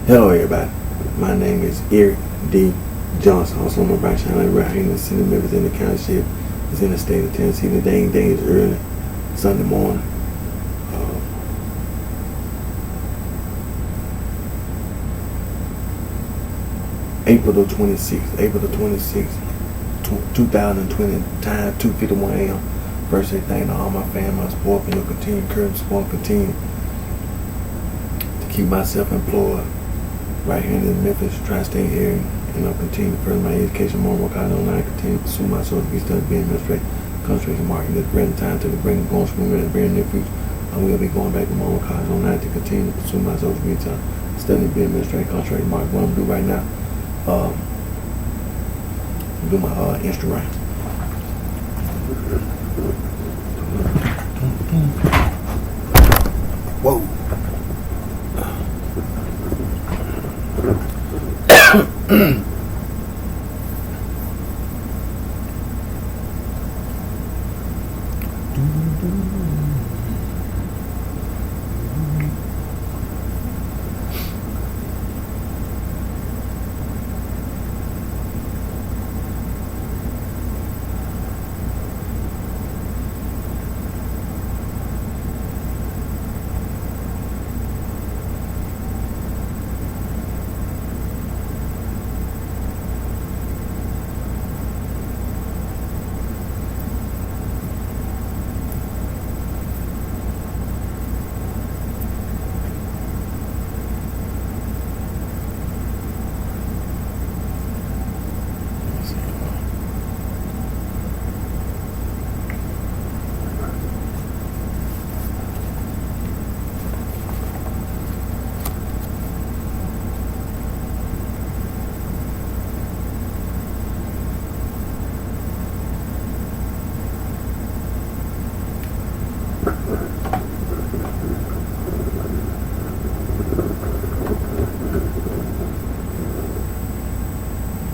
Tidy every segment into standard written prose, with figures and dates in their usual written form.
Hello everybody, my name is Eric D. Johnson, also known as BrightShine, right here in the city of Memphis in the county. It's in the state of Tennessee. The day is early Sunday morning. April the 26th, 2020, time 2:51 a.m. First, I thank all my family, my support for your continued encouragement, support, continue to keep myself employed right here in the Memphis tri-state area, and I'll continue to further my education, more work out online, continue to pursue my soul to be studying, being administrative, concentration marketing. This present time to the bring going from in the very near future. I will be going back to more work out online to continue to pursue my soul to be studying, being administrative, concentration marketing. What I'm doing right now, do my Instagram. Whoa.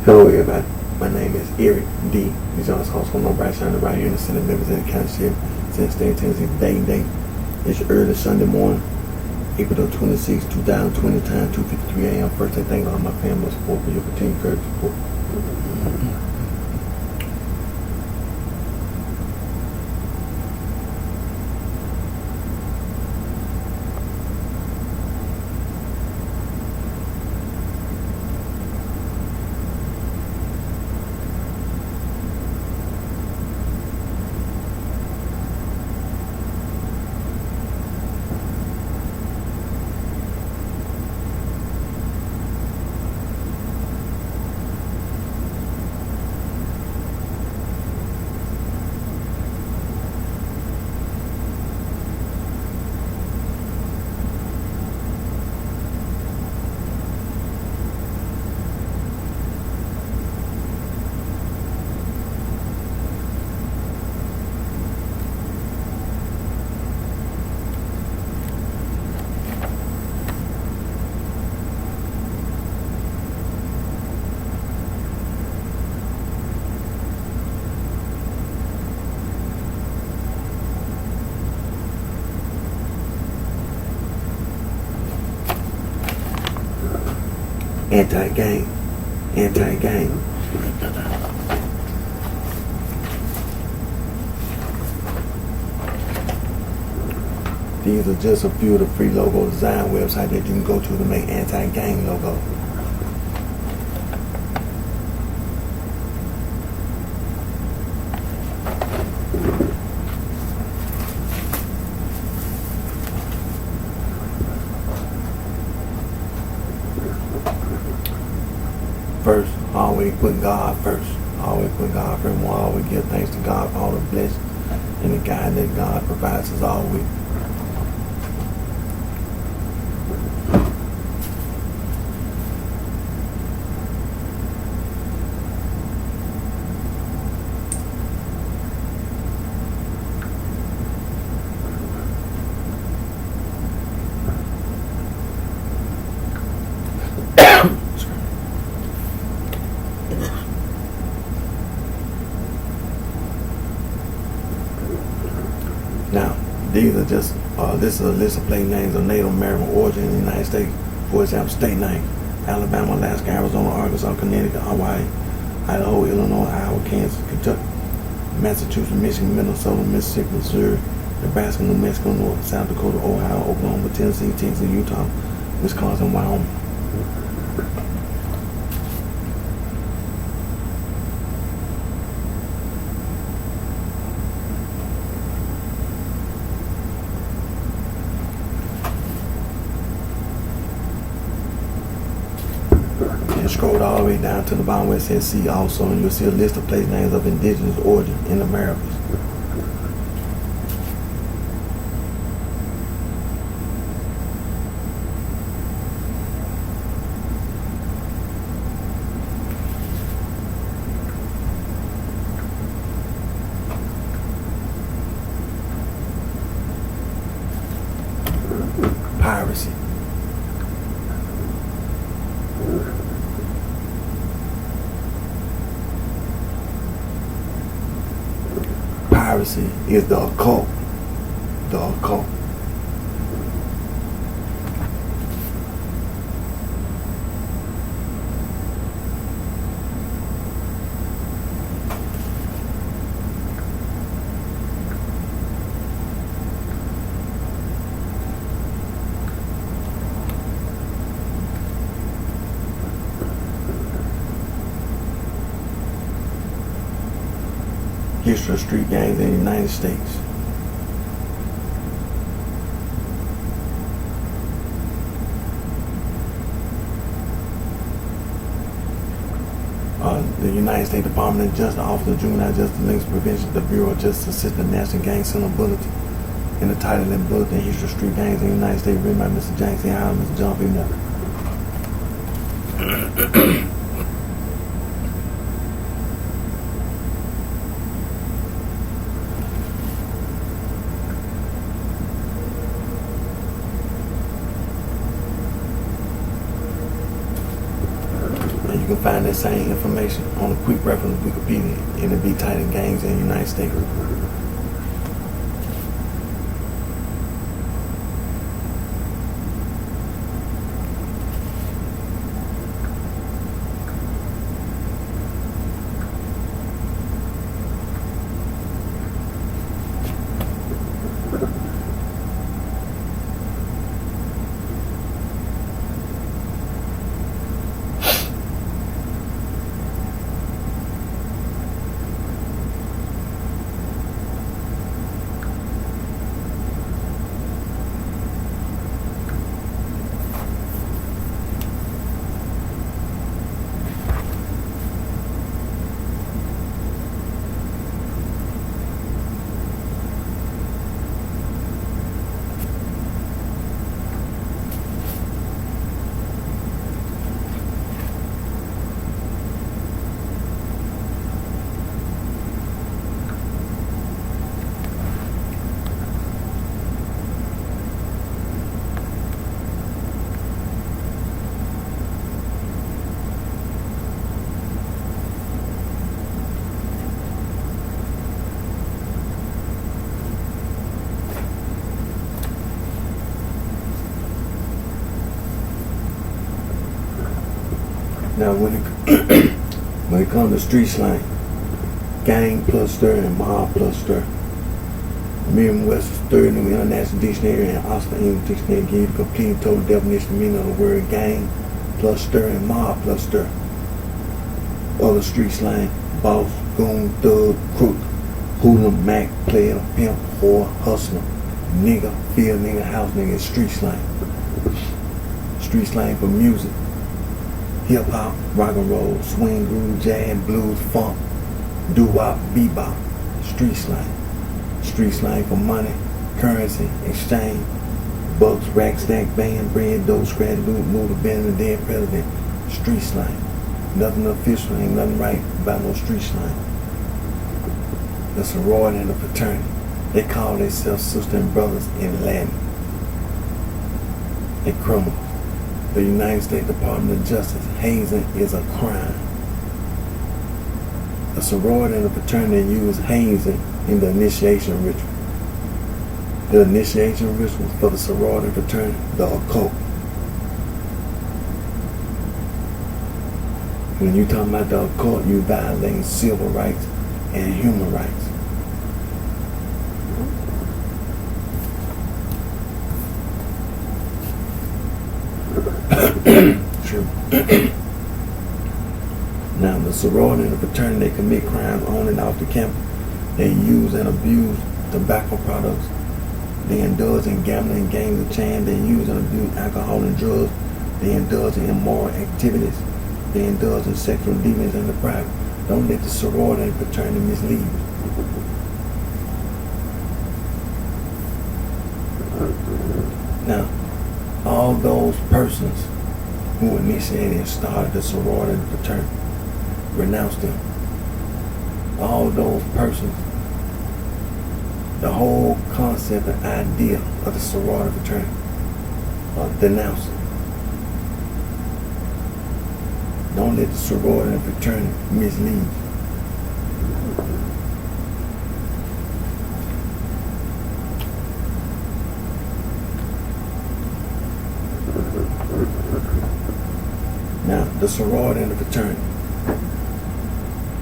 Hello everybody, my name is Eric D. Johnson, also known as BrightShine, right here in the city of Memphis in the county, state of Tennessee. Day. It's early Sunday morning, April 26, 2020, time 2:53 a.m. First, I thank all my family support for your continued encouragement support. Anti-gang. These are just a few of the free logo design websites that you can go to make anti-gang logo. First, always put God first. Always put God first. We'll always give thanks to God for all the blessings and the guidance that God provides us all with. Now, these are just this is a list of plate names of Native American origin in the United States For example, state names: Alabama, Alaska, Arizona, Arkansas, Connecticut, Hawaii, Idaho, Illinois, Iowa, Kansas, Kentucky, Massachusetts, Michigan, Minnesota, Mississippi, Missouri, Nebraska, New Mexico, North, South Dakota, Ohio, Oklahoma, Tennessee, Texas, Utah, Wisconsin, Wyoming. And scroll all the way down to the bottom where it says see also, and you'll see a list of place names of indigenous origin in the Americas. Piracy. Piracy is the occult. The occult. History of street gangs in the United States. The United States Department of Justice, Office of Juvenile Justice, Links Prevention, the Bureau of Justice assist the National Gang Center Bulletin. In the title and bulletin, History of Street Gangs in the United States, written by Mr. James C. Howard, Mr. John P. Moore. You can find that same information on a quick reference Wikipedia, and it'll be titled Gangs in the United States. Now, when it comes to street slang, gang plus stir and mob plus stir. Merriam-Webster's Third New International Dictionary and Oxford English Dictionary give you the complete and total definition meaning of the word gang plus stir and mob plus stir. Other street slang: boss, goon, thug, crook, hoodlum, mac, player, pimp, whore, hustler, nigga, field nigga, house nigga is street slang. Street slang for music: hip hop, rock and roll, swing, groove, jazz, blues, funk, doo-wop, bebop. Street slang. Street slang for money, currency, exchange, bucks, rack, stack, band, bread, dough, scratch, loot, move, bend, the dead president. Street slang. Nothing official, ain't nothing right about no street slang. The sorority and the fraternity. They call themselves sister and brothers in Latin. They criminals. The United States Department of Justice, hazing is a crime. The sorority and the fraternity use hazing in the initiation ritual. The initiation ritual for the sorority and fraternity, the occult. When you talk about the occult, you violate civil rights and human rights. True. Now, the sorority and the fraternity, they commit crimes on and off the campus. They use and abuse tobacco products. They indulge in gambling, games of chance. They use and abuse alcohol and drugs. They indulge in immoral activities. They indulge in sexual deviance and depravity. Don't let the sorority and fraternity mislead you. Now, all those persons who initiated and started the sorority and fraternity, renounce them. All those persons, the whole concept and idea of the sorority and fraternity, denounce it. Don't let the sorority and fraternity mislead you. Now, the sorority and the fraternity,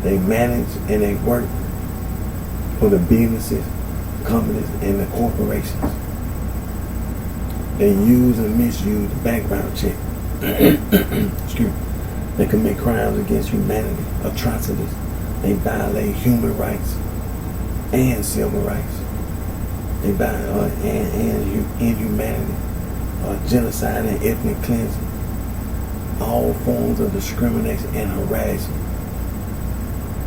they manage and they work for the businesses, companies, and the corporations. They use and misuse the background check. Excuse me. They commit crimes against humanity, atrocities. They violate human rights and civil rights. They violate inhumanity, genocide and ethnic cleansing, all forms of discrimination and harassment.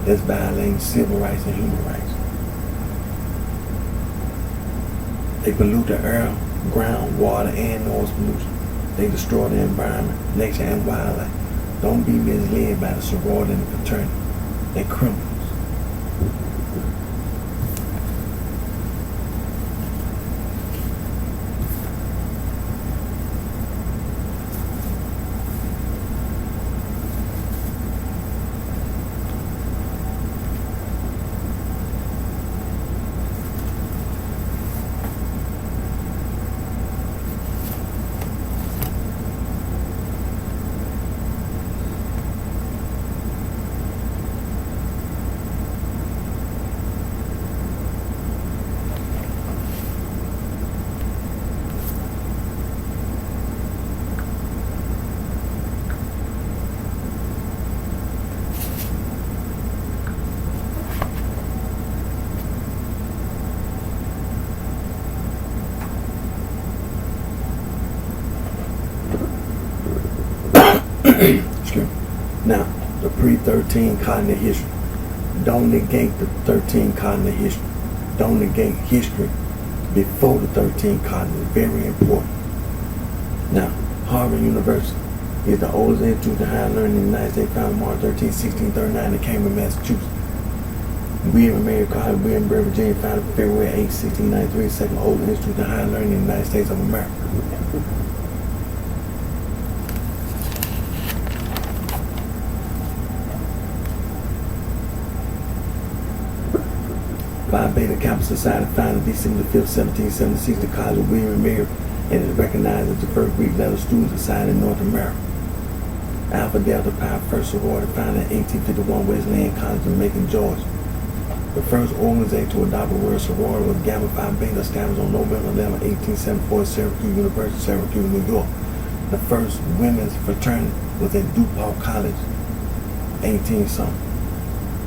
That's violating civil rights and human rights. They pollute the air, ground, water, and noise pollution. They destroy the environment, nature, and wildlife. Don't be misled by the sorority and the fraternity. They're criminals. Now, the pre-13 continent history. Don't negate the 13 continent history. Don't negate history before the 13 continents. Very important. Now, Harvard University is the oldest institute of higher learning in the United States, founded March 13, 1639 in Cambridge, Massachusetts. William and Mary College, Williamsburg, Virginia, founded February 8, 1693, second oldest institute of higher learning in the United States of America. Phi Beta Kappa Society, founded December 5, 1776, the College of William and Mary, and is recognized as the first Greek letter student society in North America. Alpha Delta Pi First Sorority, founded in 1851, Wesleyan College in Macon, Georgia. The first organization to adopt the word sorority was Gamma Phi Beta, established on November 11, 1874 at Syracuse University, Syracuse, New York. The first women's fraternity was at DuPont College, 18-something.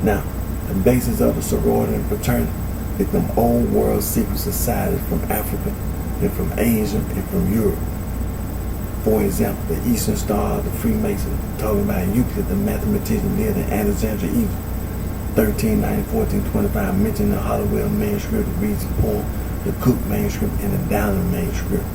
Now, the basis of the sorority and fraternity is them old world secret societies from Africa and from Asia and from Europe. For example, the Eastern Star, the Freemasons, talking about Euclid, the mathematician lived in Alexandria, Egypt. 1390-1425, mentioned the Hollowell manuscript, the Reed's poem, the Cook manuscript, and the Dowling manuscript.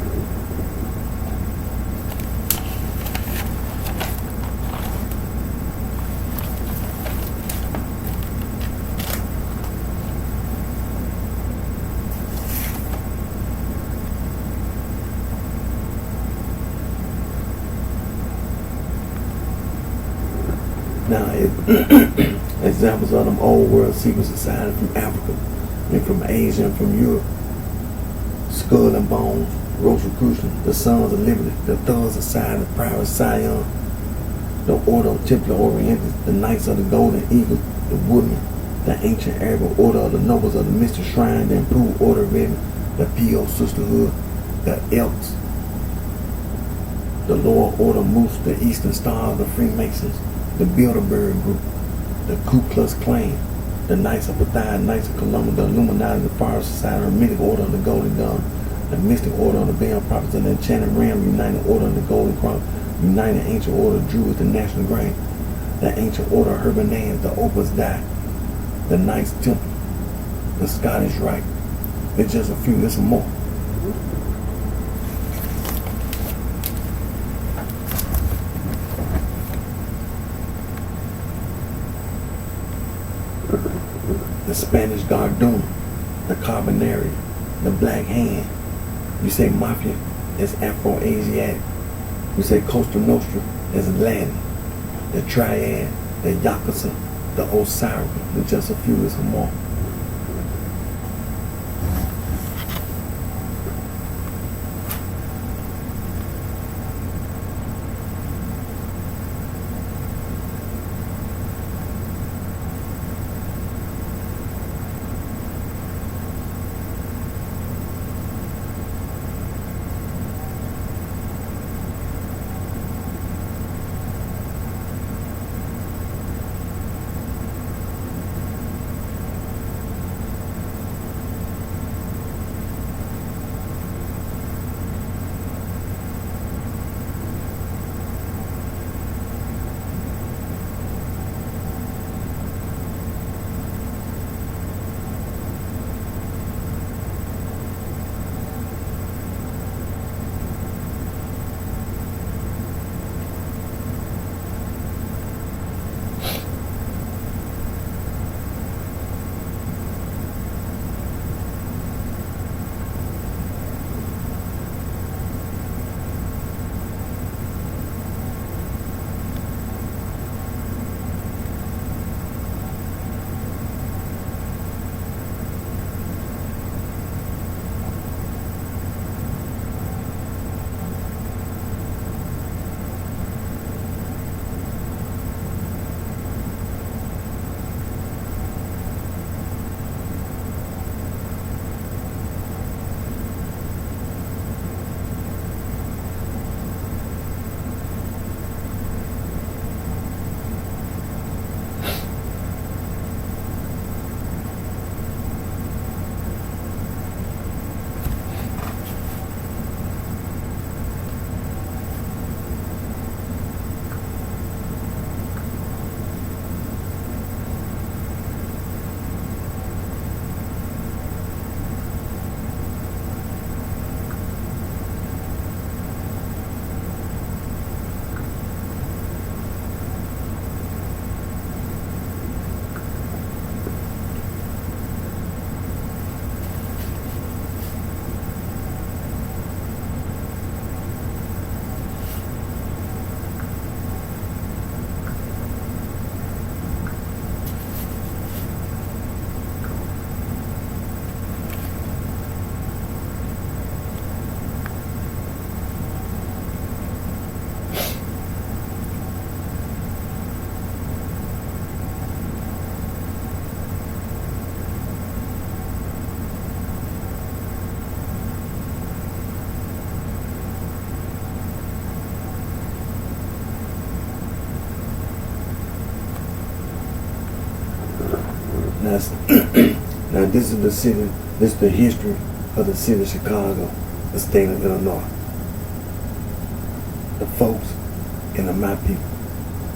Now, examples of them old world secret society from Africa and from Asia and from Europe. Skull and Bones, Rosicrucian, the Sons of Liberty, the Thug Society, Private Scion, The Order of Templar Orientis, the Knights of the Golden Eagle, the Woodmen, the Ancient Arab Order of the Nobles of the Mystic Shrine, the Improved Order of Reading, the P.O. Sisterhood, the Elks, the Lower Order Moose, the Eastern Star, the Freemasons, the Bilderberg Group, the Ku Klux Klan, the Knights of Pathiah, Knights of Columbus, the Illuminati, the Fire Society, the Hermetic Order of the Golden Dawn, the Mystic Order of the Baal Prophets, and the Enchanted Realm, United Order of the Golden Cross, United Ancient Order of Druids, the National Grain, the Ancient Order of Herbanans, the Opus Dei, the Knights Templar, the Scottish Rite. It's just a few, there's some more. The Spanish Garduna, the Carbonari, the Black Hand. You say Mafia, it's Afro-Asiatic. You say Costa Nostra, it's Latin. The Triad, the Yakuza, the Osiris. With just a few, there's some more. Now, now this is the city, this is the history of the city of Chicago, the state of Illinois. The folks and the my people.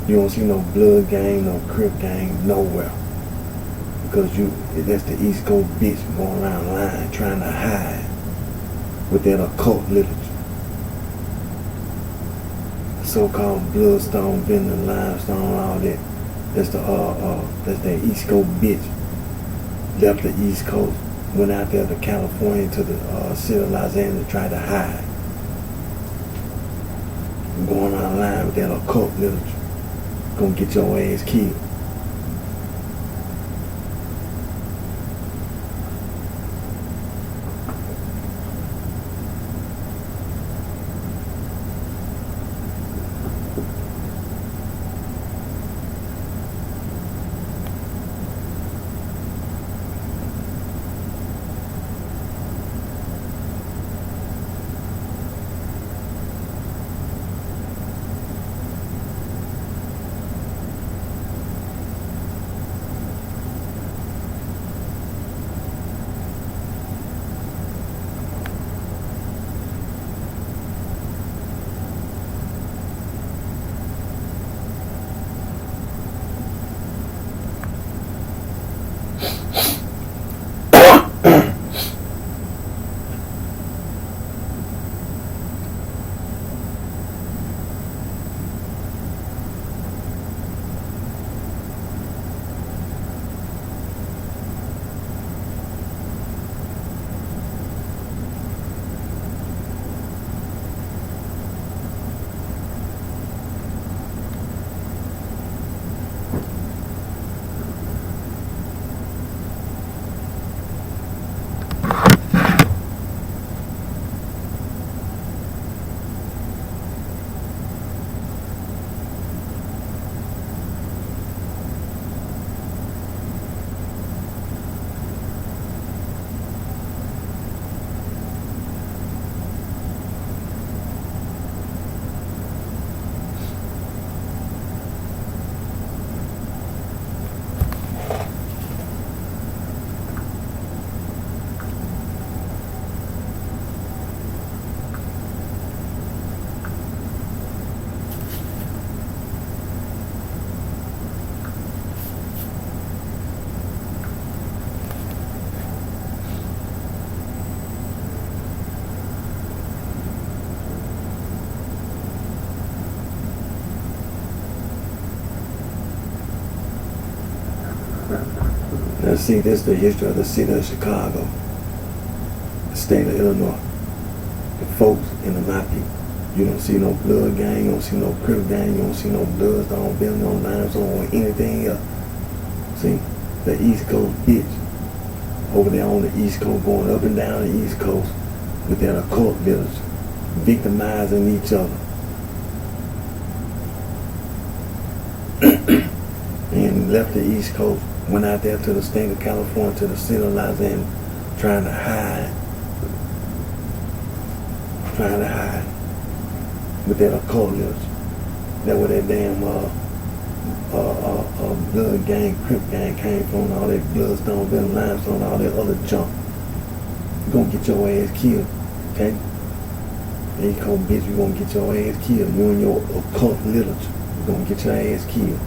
You don't see no blood gang, no crip gang, nowhere. Because that's the East Coast bitch going around lying, trying to hide with that occult literature. The so-called bloodstone, vendor, limestone, all that. That's the East Coast bitch. Left the East Coast, went out there to California to the city of Los Angeles, tried to hide. Going around lying with that occult literature. Gonna get your ass killed. See, this is the history of the city of Chicago, the state of Illinois, the folks and the mafia. You don't see no blood gang, you don't see no crip gang, you don't see no bloodstone, building no limestone or anything else. See, the East Coast bitch over there on the East Coast, going up and down the East Coast with that occult village, victimizing each other. And left the East Coast, went out there to the state of California, to the city of Los Angeles, trying to hide with that occult village. That where that damn blood gang, crip gang came from, all that bloodstone, building limestone, all that other junk. You gonna get your ass killed, okay? East Coast bitch, you gonna get your ass killed. You and your occult village, you gonna get your ass killed.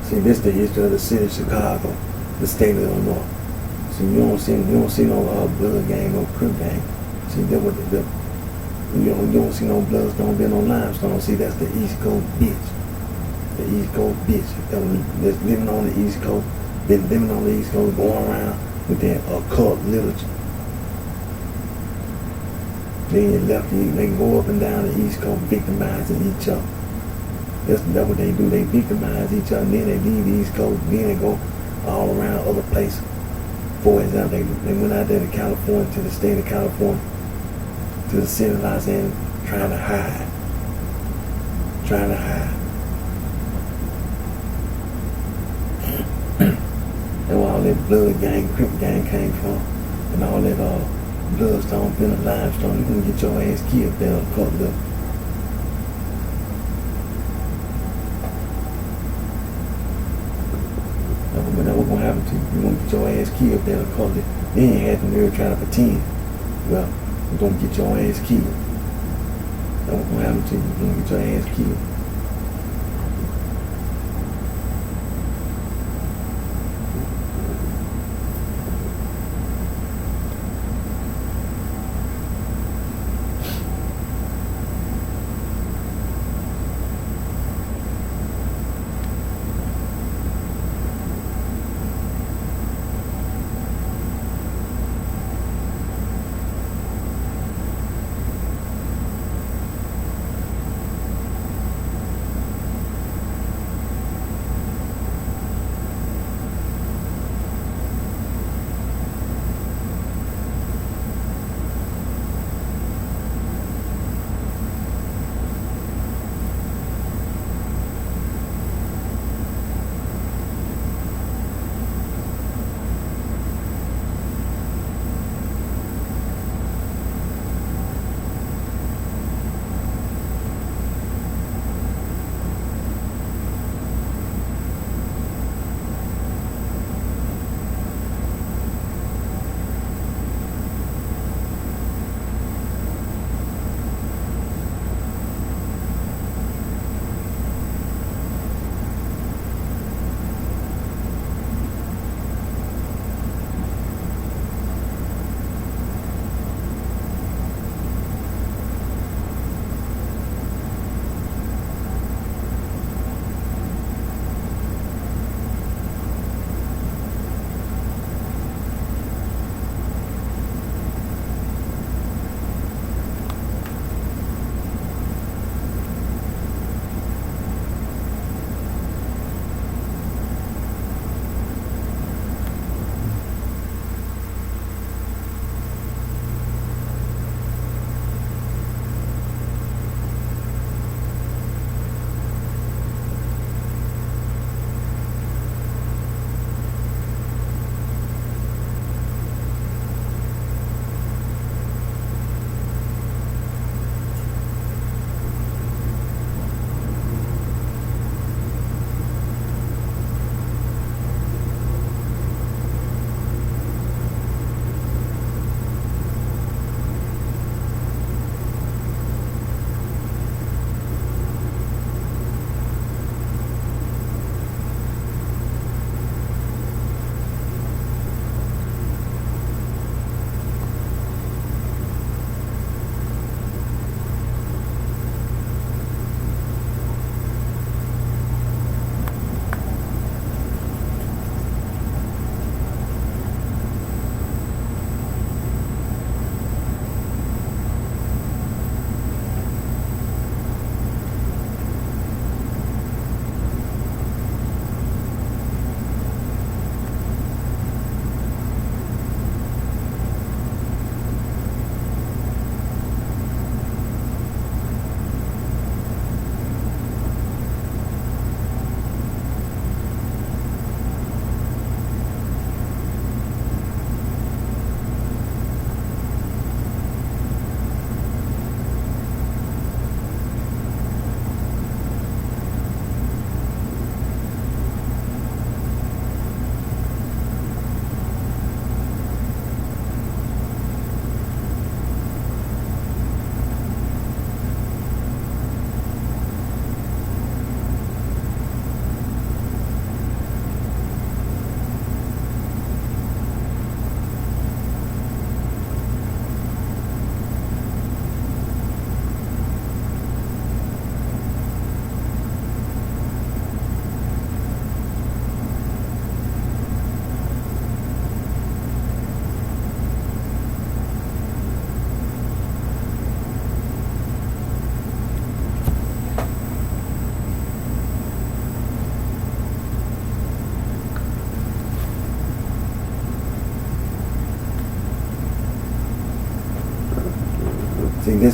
See, this is the history of the city of Chicago, the state of Illinois. See, you don't see no blood gang, no crip gang. See, that what you don't see no bloodstone, no limestone. See, that's the East Coast bitch. The East Coast bitch that's living on the East Coast, been living on the East Coast, going around with that occult literature. Then you left, they go up and down the East Coast victimizing each other. That's what they do. They victimize each other, and then they leave the East Coast, then they go all around other places. For example, they went out there to California, to the state of California, to the city of Los Angeles, trying to hide. That's where all that blood gang, crip gang came from, and all that bloodstone, building limestone. You're gonna get your ass killed down the court level. That's what's gonna happen to you. You're gonna get your ass killed down the court level. They ain't had the nerve trying to pretend. Well, you're gonna get your ass killed. That's what's gonna happen to you. You're gonna get your ass killed.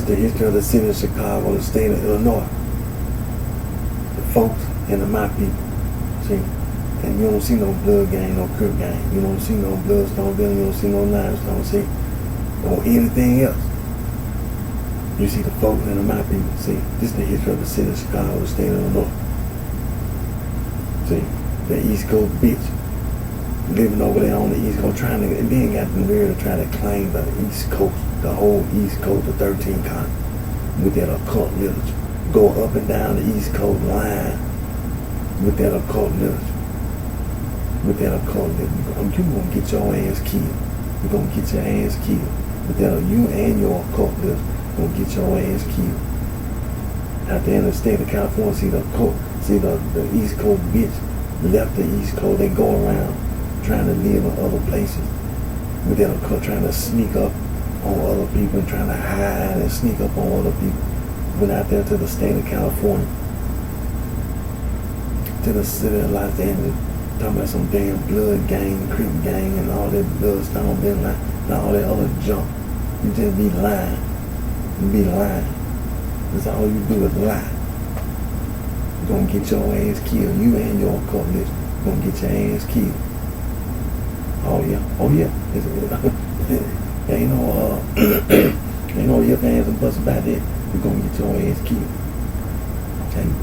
This the history of the city of Chicago, the state of Illinois. The folks and the my people. See? And you don't see no blood gang, no crip gang. You don't see no bloodstone building, you don't see no limestone, see? Or anything else. You see the folks and the my people. See? This is the history of the city of Chicago, the state of Illinois. See? The East Coast bitch. Living over there on the East Coast, trying to, and then got the nerve to try to claim the East Coast, the whole East Coast, the 13 continents, with that occult literature. Go up and down the East Coast line with that occult literature. With that occult literature. You're going to get your ass killed. You're going to get your ass killed. With that, you and your occult literature, you're going to get your ass killed. Out there in the state of California, see the occult, see the East Coast bitch left the East Coast, they go around trying to live in other places with that occult, trying to sneak up on other people and trying to hide and sneak up on other people. Went out there to the state of California, to the city of Los Angeles, talking about some damn blood gang, creep gang, and all that bloodstone building and all that other junk. You just be lying. You be lying. That's all you do is lie. You're gonna get your ass killed. You and your occult list. You're gonna get your ass killed. Oh yeah. Ain't no ifs, ands, and buts about that. You're gonna get your ass killed. Tell you.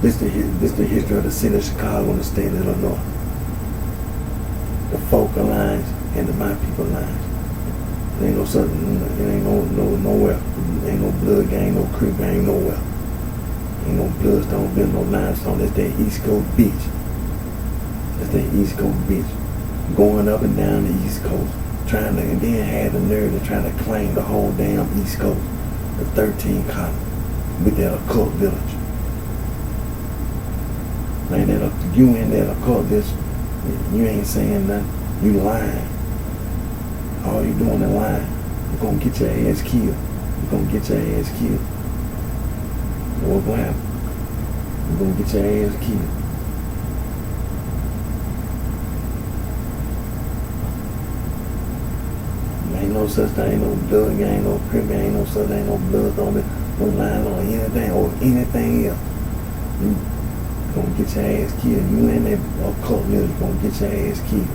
This the history of the city of Chicago and the state of Illinois. The Folker lines and the My People lines. There ain't no something. It ain't nowhere. Ain't no blood gang, no creek gang, nowhere. Ain't no bloodstone, been no limestone. That's that East Coast beach. That's that East Coast beach. Going up and down the East Coast, trying to, and then had the nerve to try to claim the whole damn East Coast, the 13 colonies, with that occult village. Man, you in that occult village, you ain't saying nothing. You lying. All you doing is lying. You're gonna get your ass killed. You're gonna get your ass killed. What's gonna happen? You're gonna get your ass killed. Ain't no such thing, ain't no blood gang, ain't no crib gang, ain't no such thing, ain't no blood on it, no line on anything or anything else. You gonna get your ass killed. You in that occult village, gonna get your ass killed.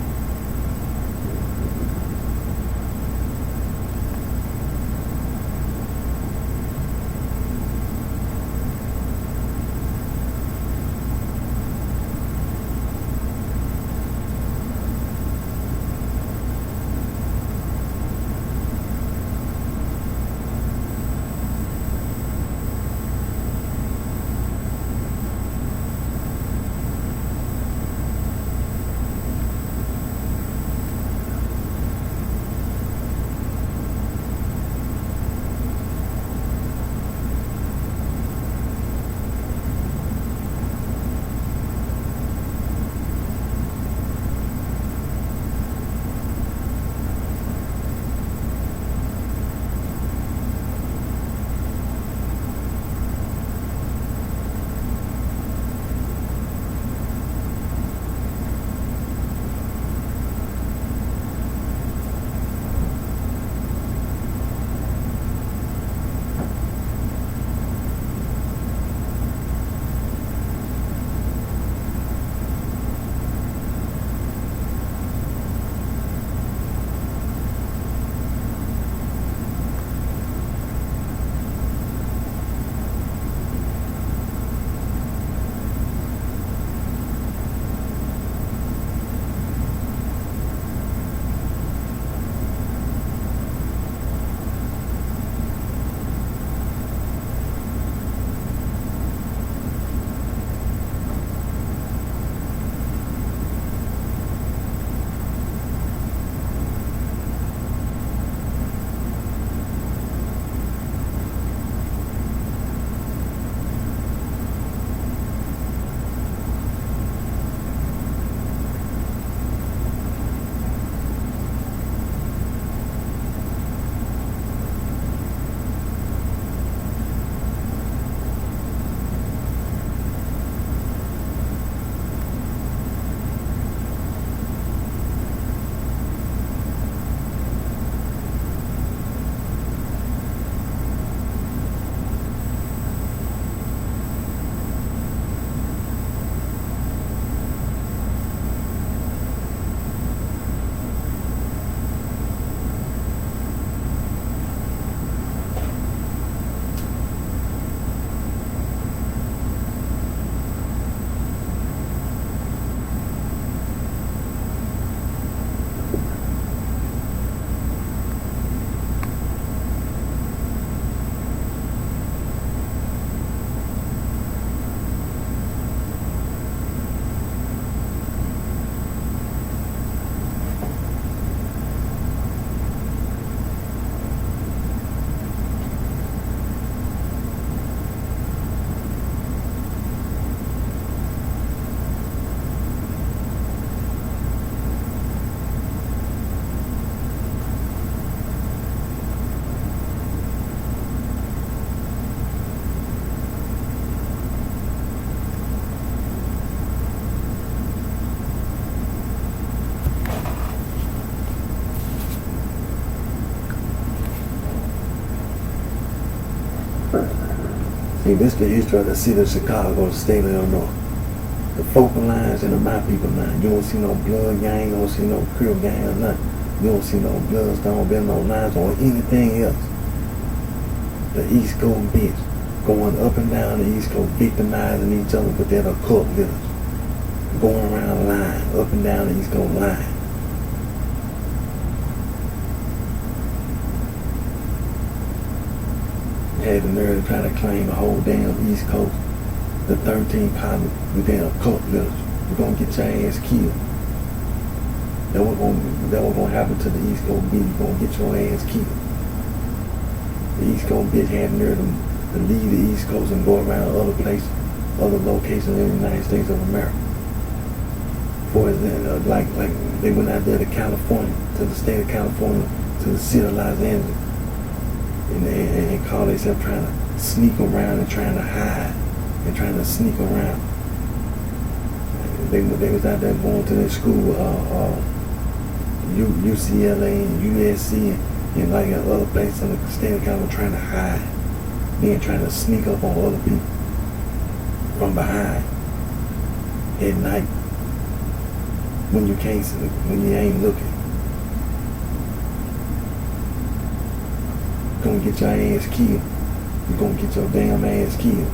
See, this is the history of the city of Chicago, the state of Illinois. The Folker lines and the My People line. You don't see no blood gang, you don't see no crib gang or nothing. You don't see no bloodstone, been no lines or anything else. The East Coast bitch. going up and down the East Coast, victimizing each other with that occult village, going around the line, up and down the East Coast line. Had the nerve to try to claim the whole damn East Coast, the 13 colonies with that occult village. You're gonna get your ass killed. That was gonna happen to the East Coast bitch. You're gonna get your ass killed. The East Coast bitch had the nerve to leave the East Coast and go around other places, other locations in the United States of America. For example, like they went out there to California, to the state of California, to the city of Los Angeles, and call themselves trying to sneak around and trying to hide and trying to sneak around. They was out there going to their school, UCLA and USC and like other places in the state of California, trying to hide, then trying to sneak up on other people from behind at night when you can't, when you ain't looking. You're gonna get your ass killed. You're gonna get your damn ass killed.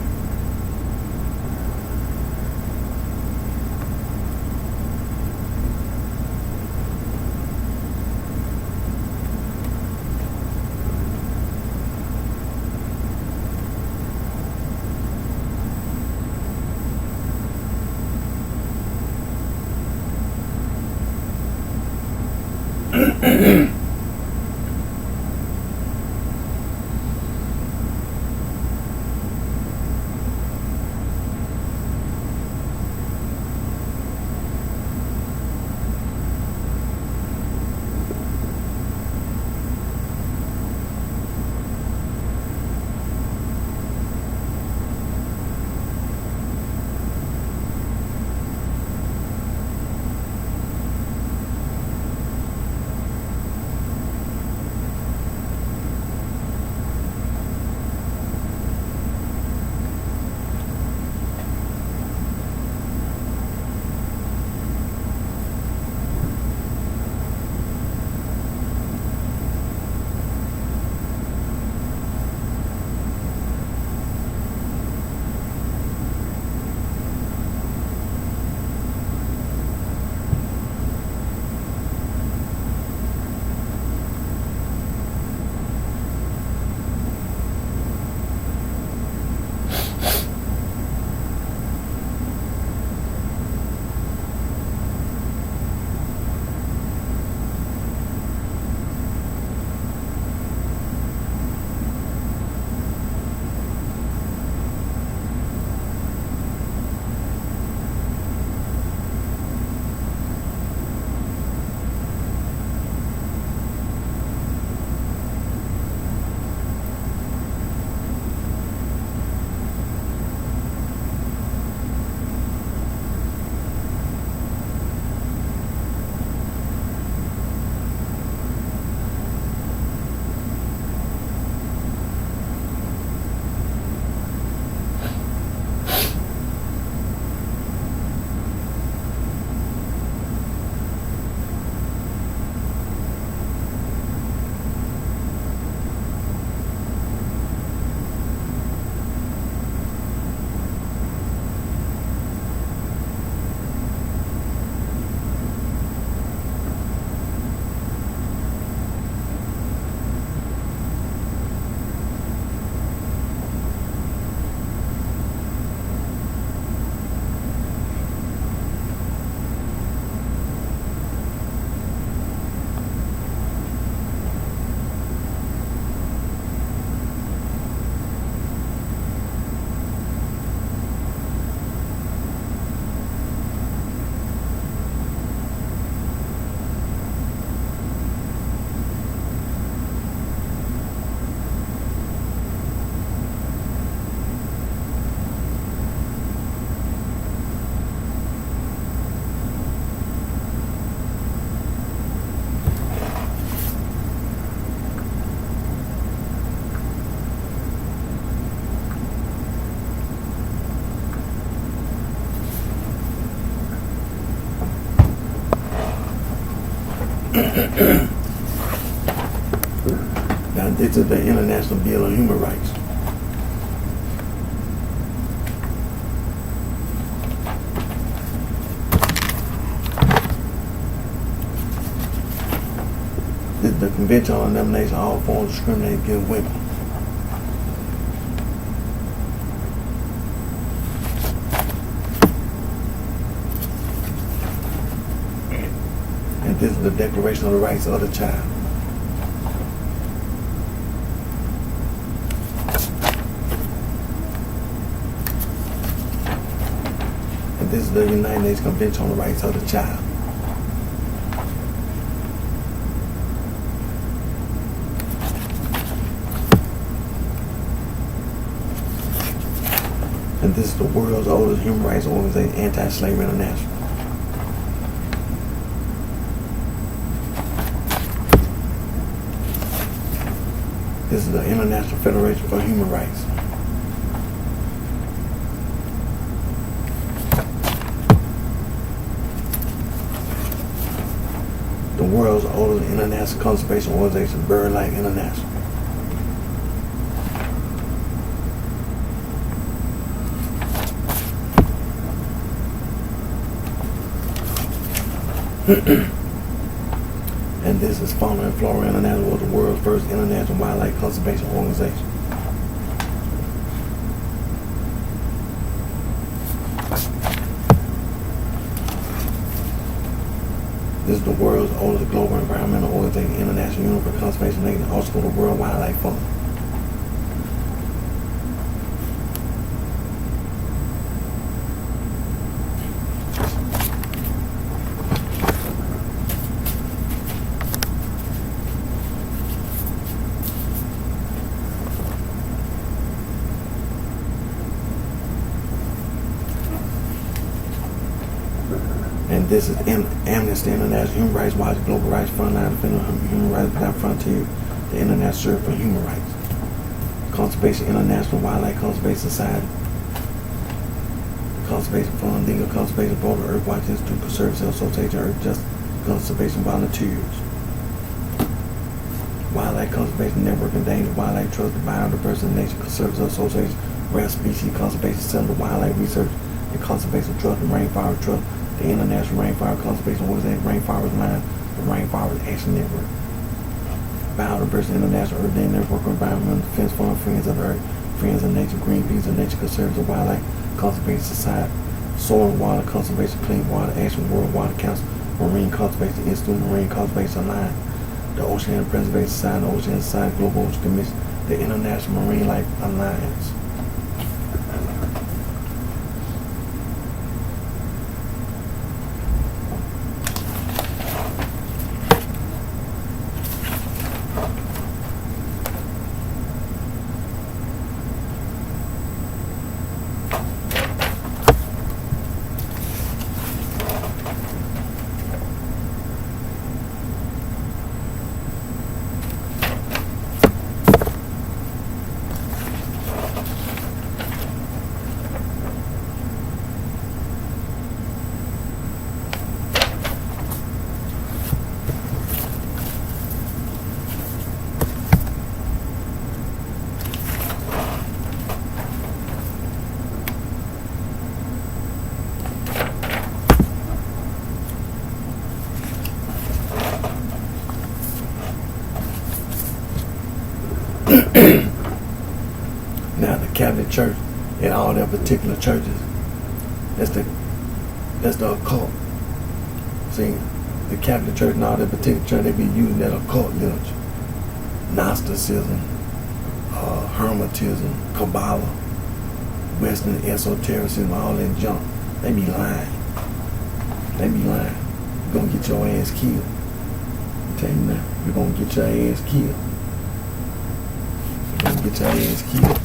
Now, this is the International Bill of Human Rights. Convention on Elimination of All Forms of Discrimination Against Women. And this is the Declaration of the Rights of the Child. And this is the United Nations Convention on the Rights of the Child. And this is the world's oldest human rights organization, Anti-Slavery International. This is the International Federation for Human Rights. The world's oldest international conservation organization, BirdLife International. And this is Fauna and Flora International, was the world's first international wildlife conservation organization. This is the world's oldest global environmental organization, International Union for Conservation Nature, also called the World Wildlife Fund. And this is Amnesty International, Human Rights Watch, Global Rights Frontline Defender of Human Rights Without Frontier, the International Center for Human Rights, Conservation International, Wildlife Conservation Society, Conservation Fund, Legal Conservation Board, Earth Watch Institute, Conservancy Association, Earth Justice Conservation Volunteers, Wildlife Conservation Network, Endangered Wildlife Trust, the Biodiversity Nature Conservancy Association, Rare Species Conservation Center, Wildlife Research and Conservation Trust, the Rainforest Trust, the International Rainforest Conservation Organization, Rainforest Line, the Rainforest Action Network, Biodiversity International, Earth Day Network, Environmental Defense Fund, Friends of the Earth, Friends of Nature, Greenpeace, and Nature Conservancy, Wildlife Conservation Society, Soil and Water Conservation, Clean Water Action, World Water Council, Marine Conservation Institute, Marine Conservation Alliance, the Oceanic Preservation Society, the Ocean Society, Global Ocean Commission, the International Marine Life Alliance. Now the Catholic Church and all their particular churches, that's the occult. See, the Catholic Church and all their particular church, they be using that occult literature, Gnosticism, Hermetism, Kabbalah, Western esotericism, all that junk. They be lying. They be lying. You're gonna get your ass killed. I tell you now, you're gonna get your ass killed. You're gonna get your ass killed.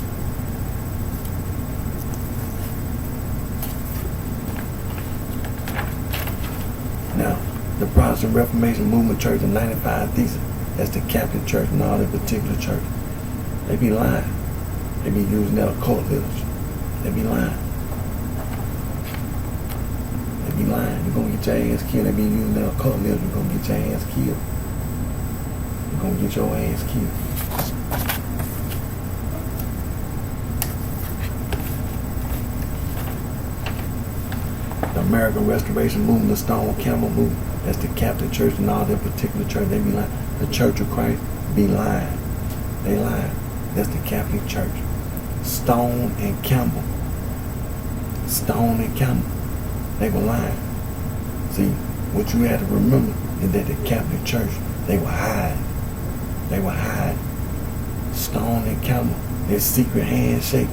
Now, the Protestant Reformation Movement Church in 95 Thesis, that's the Catholic Church and all that particular church. They be lying. They be using that occult literature. They be lying. They be lying. You're gonna get your ass killed. They be using that occult literature. You're gonna get your ass killed. You're gonna get your ass killed. The American Restoration Movement, the Stone Campbell Movement, that's the Catholic Church and all their particular church. They be lying. The Church of Christ be lying. They lying. That's the Catholic Church. Stone and Campbell. Stone and Campbell. They were lying. See, what you had to remember is that the Catholic Church, they were hiding. They were hiding. Stone and Campbell, their secret handshake.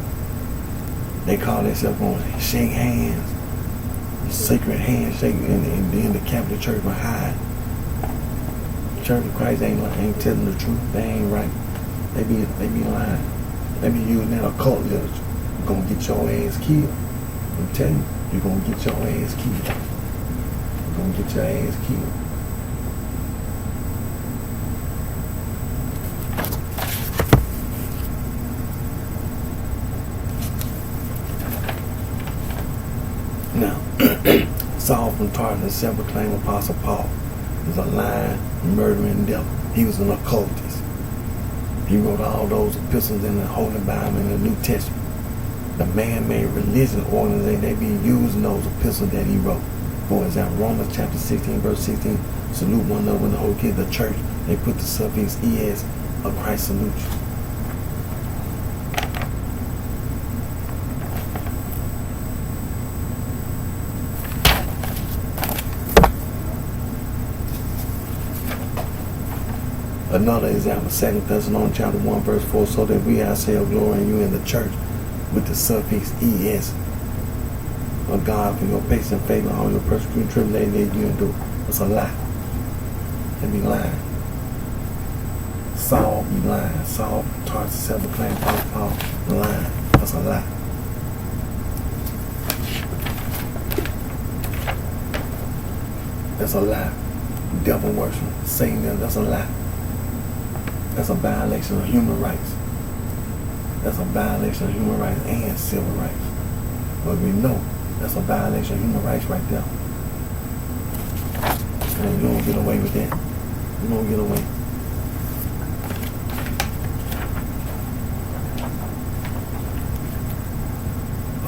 They call themselves going to shake hands. Secret handshake, and then the Catholic Church will hide. Church of Christ ain't telling the truth. They ain't right. They be lying. They be using that occult literature. You're gonna get your ass killed. I'm telling you, you're gonna get your ass killed. You're gonna get your ass killed. Now, Saul from Tarsus, self-proclaimed Apostle Paul, is a lying, murdering devil. He was an occultist. He wrote all those epistles in the Holy Bible and the New Testament. The man-made religion organization, they be using those epistles that he wrote. For example, Romans chapter 16, verse 16, salute one another with the whole kid, the church. They put the suffix ES of Christ salute you. Another example, 2 Thessalonians chapter 1, verse 4, so that we ourselves glory in you in the church with the suffix ES of God for your patience and favor, all your persecution, tribulation that you endure. It's a lie. They be lying. Saul be lying. Saul Tarsus, self-proclaimed Apostle Paul, lying. That's a lie. That's a lie. Devil worship, Satan, that's a lie. That's a violation of human rights. That's a violation of human rights and civil rights. But we know that's a violation of human rights right there. And you don't get away with that. You don't get away.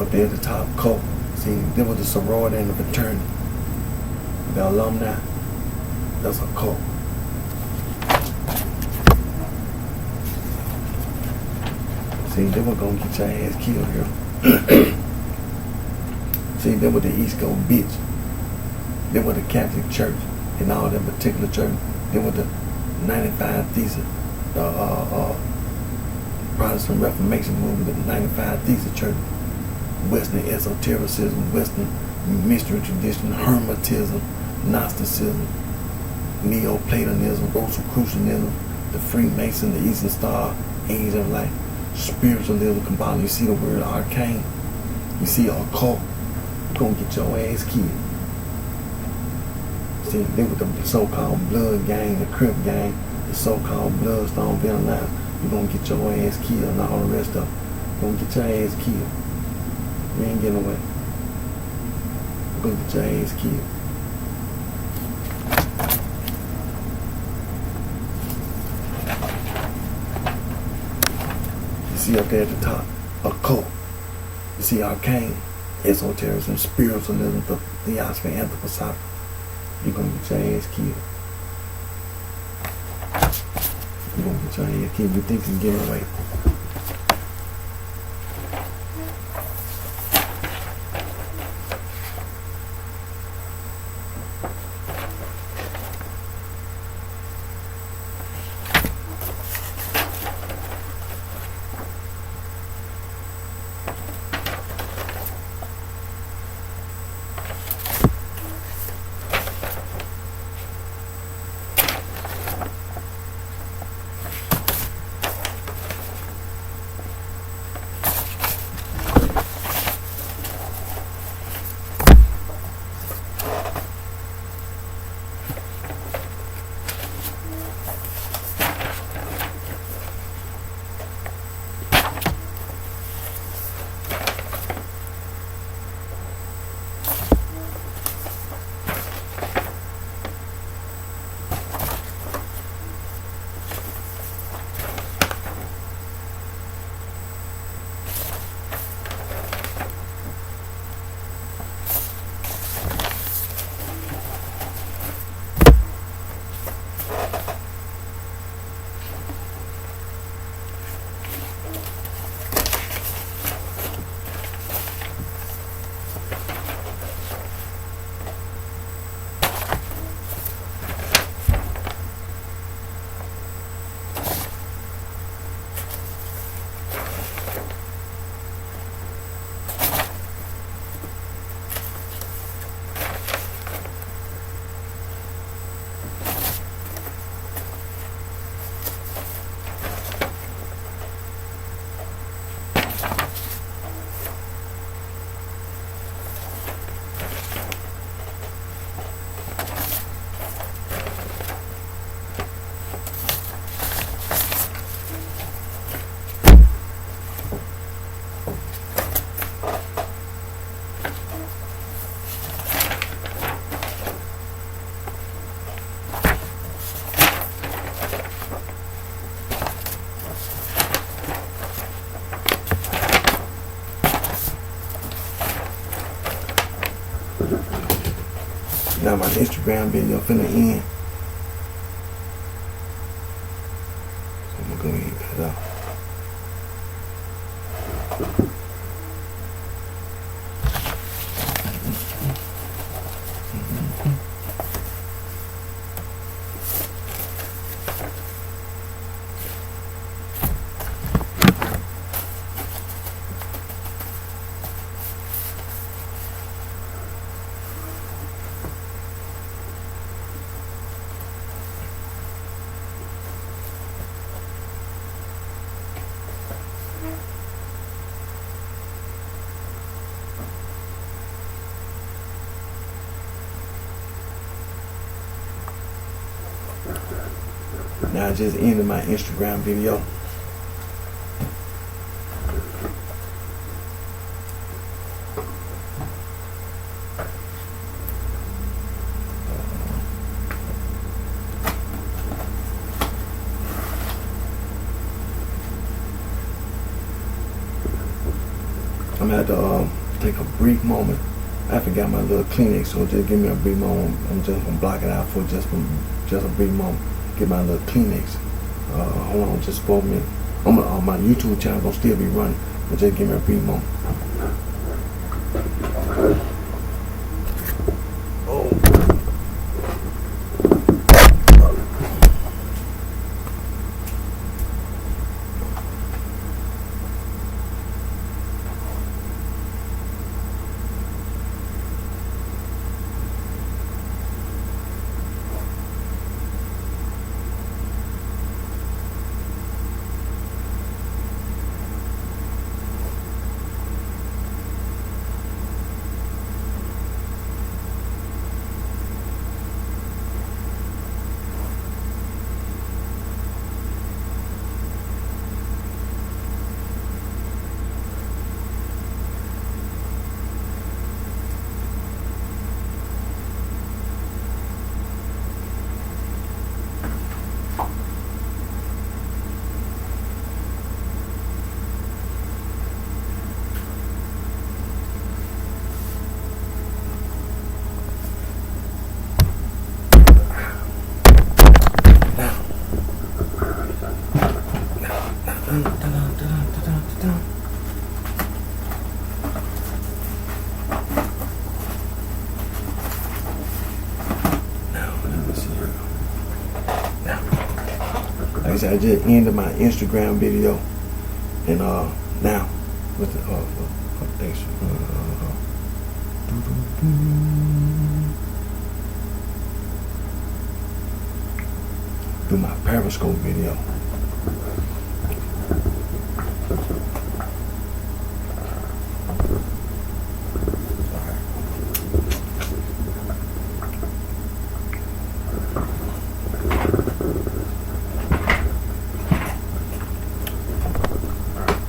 Up there at the top, cult. See, there was the sorority and the fraternity. The alumni. That's a cult. See, they were gonna get your ass killed here. See, they were the East Coast bitch. They were the Catholic Church and all that particular church. They were the 95 Thesis, Protestant Reformation movement, the 95 Thesis Church, Western esotericism, Western mystery tradition, Hermetism, Gnosticism, Neoplatonism, Rosicrucianism, the Freemason, the Eastern Star, Age of Life, spiritualism combined. You see the word arcane. You see occult. You're gonna get your ass killed. See, they with the so-called blood gang, the Crip gang, the so-called Bloodstone Vietnam. You're gonna get your ass killed and all the rest of them. You're gonna get your ass killed. You ain't getting away. You're gonna get your ass killed. See up there at the top, occult. You see arcane, esotericism, spiritualism, theosophy, anthroposophy. You're gonna get your ass killed. You're gonna get your ass killed. You think you're getting away. Now my Instagram video finna end. So I'm gonna go ahead and cut it out. Now I just ended my Instagram video. I'm gonna have to take a brief moment. I forgot my little Kleenex, so just give me a brief moment. I'm just gonna block it out for just a brief moment. Get my little Kleenex. Hold on just for a minute. My YouTube channel gonna still be running, but just give me a brief moment. I just ended my Instagram video, and now with the do my Periscope video.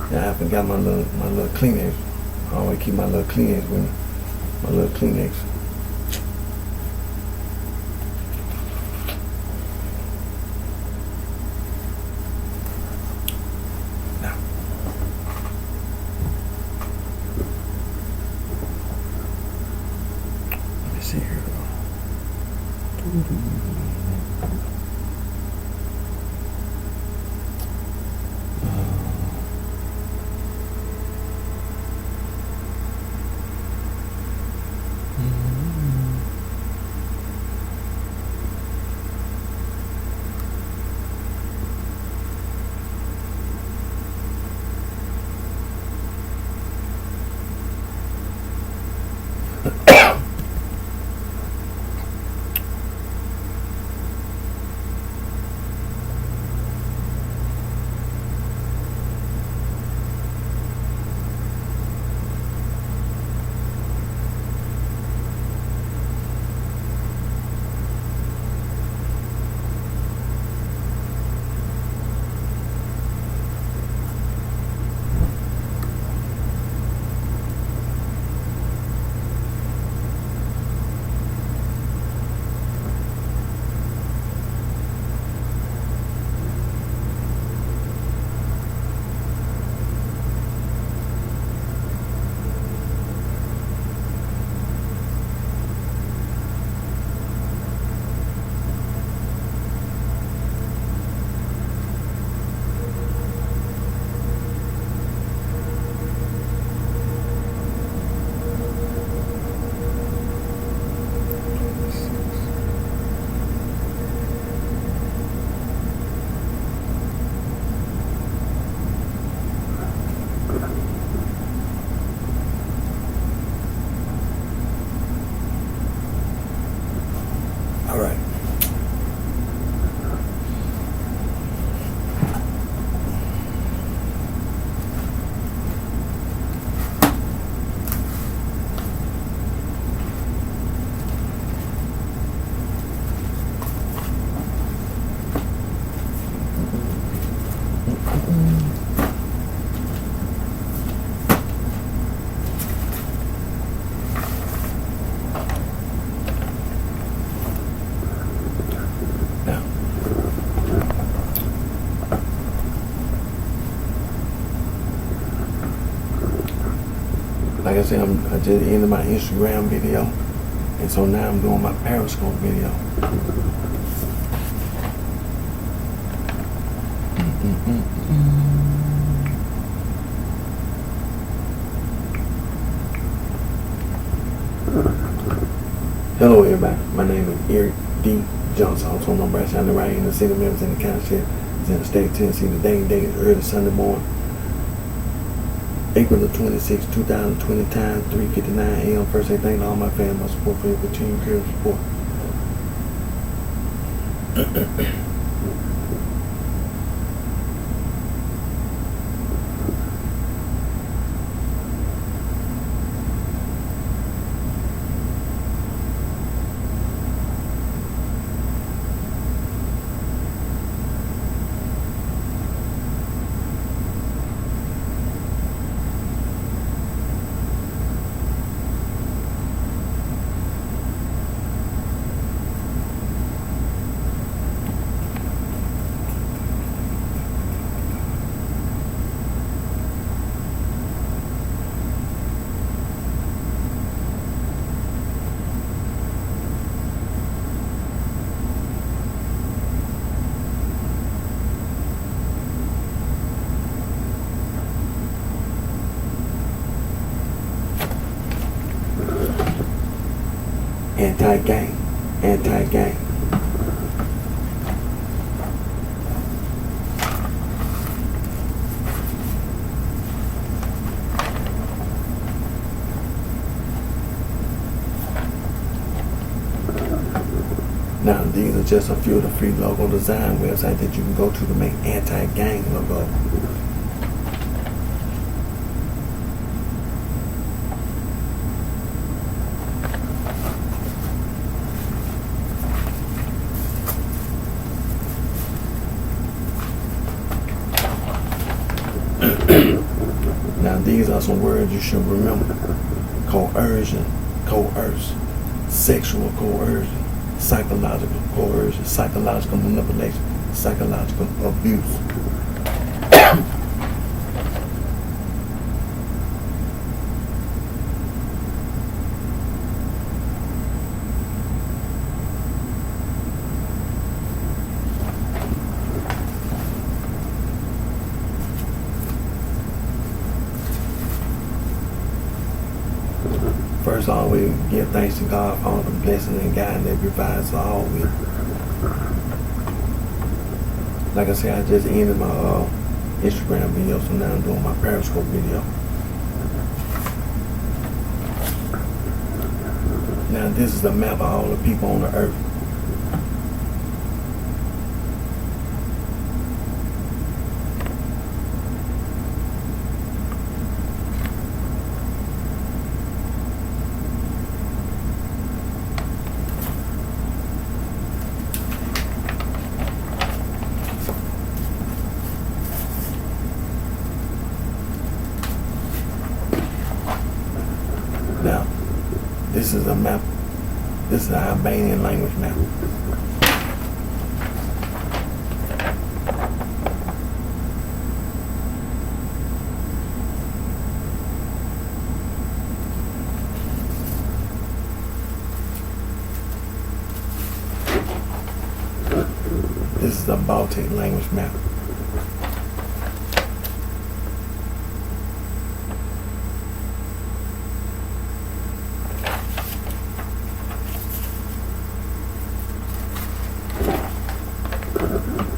I forgot my little Kleenex. I always keep my little Kleenex with me. My little Kleenex. Now, let me see here. Like I said, I just ended my Instagram video, and so now I'm doing my Periscope video. Hello everybody, my name is Eric D. Johnson, also known as BrightShine, right here in the city of Memphis in the county shit. It's in the state of Tennessee. Today is early Sunday morning, April the 26th, 2020, time 3:59 a.m. First, I thank all my family, my support for your continued care and support. Anti-gang, anti-gang. Now, these are just a few of the free logo design websites that you can go to make anti-gang logo. Now, these are some words you should remember. Coercion, coerce, sexual coercion, psychological coercion, psychological manipulation, psychological abuse. First, always give thanks to God for all the blessings and guidance that provides for all with. Like I said, I just ended my Instagram video, so now I'm doing my Periscope video. Now, this is a map of all the people on the earth. Now, this is a map. This is an Albanian language map. This is a Baltic language map.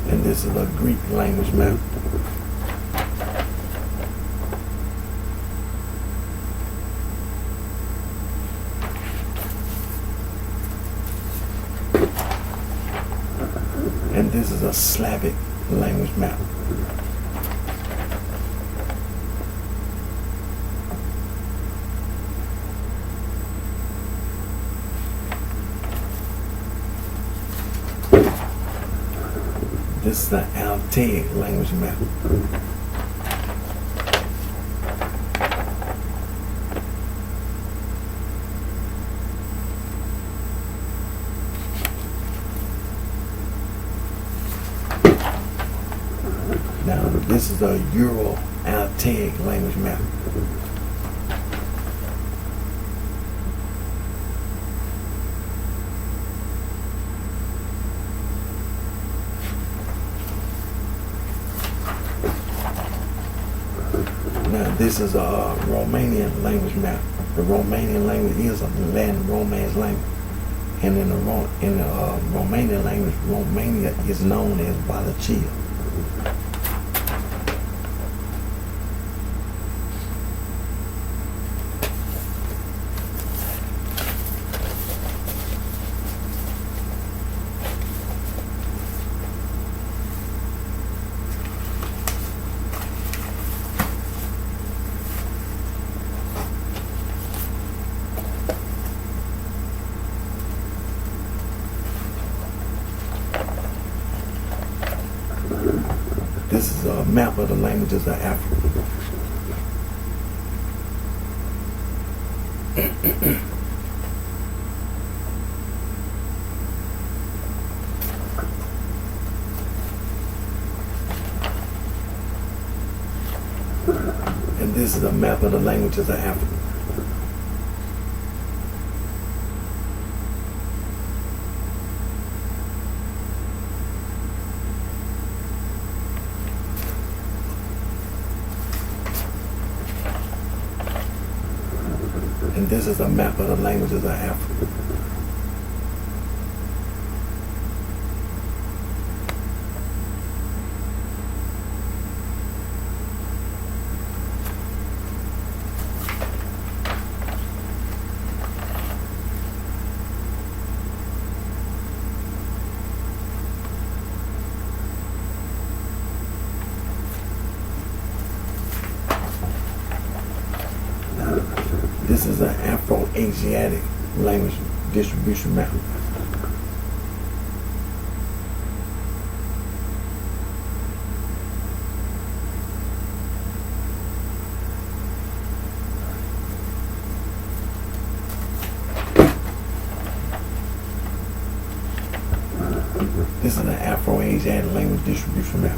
And this is a Greek language map. And this is a Slavic language map. This is the Altaic language map. Now, this is the Euro-Altaic language map. This is a Romanian language map. The Romanian language is a Latin Romance language. And in the Romanian language, Romania is known as Wallachia. This is a map of the languages of Africa. And this is a map of the languages of Africa. And this is a map of the languages of Africa. This is an Afro-Asiatic language distribution map. This is an Afro-Asiatic language distribution map.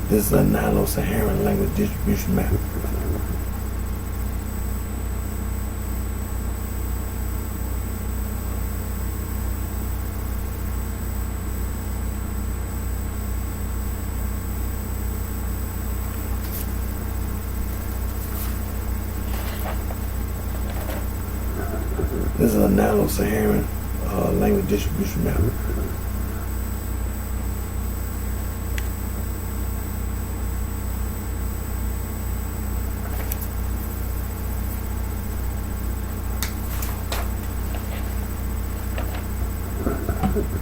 This is a Nilo-Saharan language distribution map. This is a Nilo-Saharan language distribution map.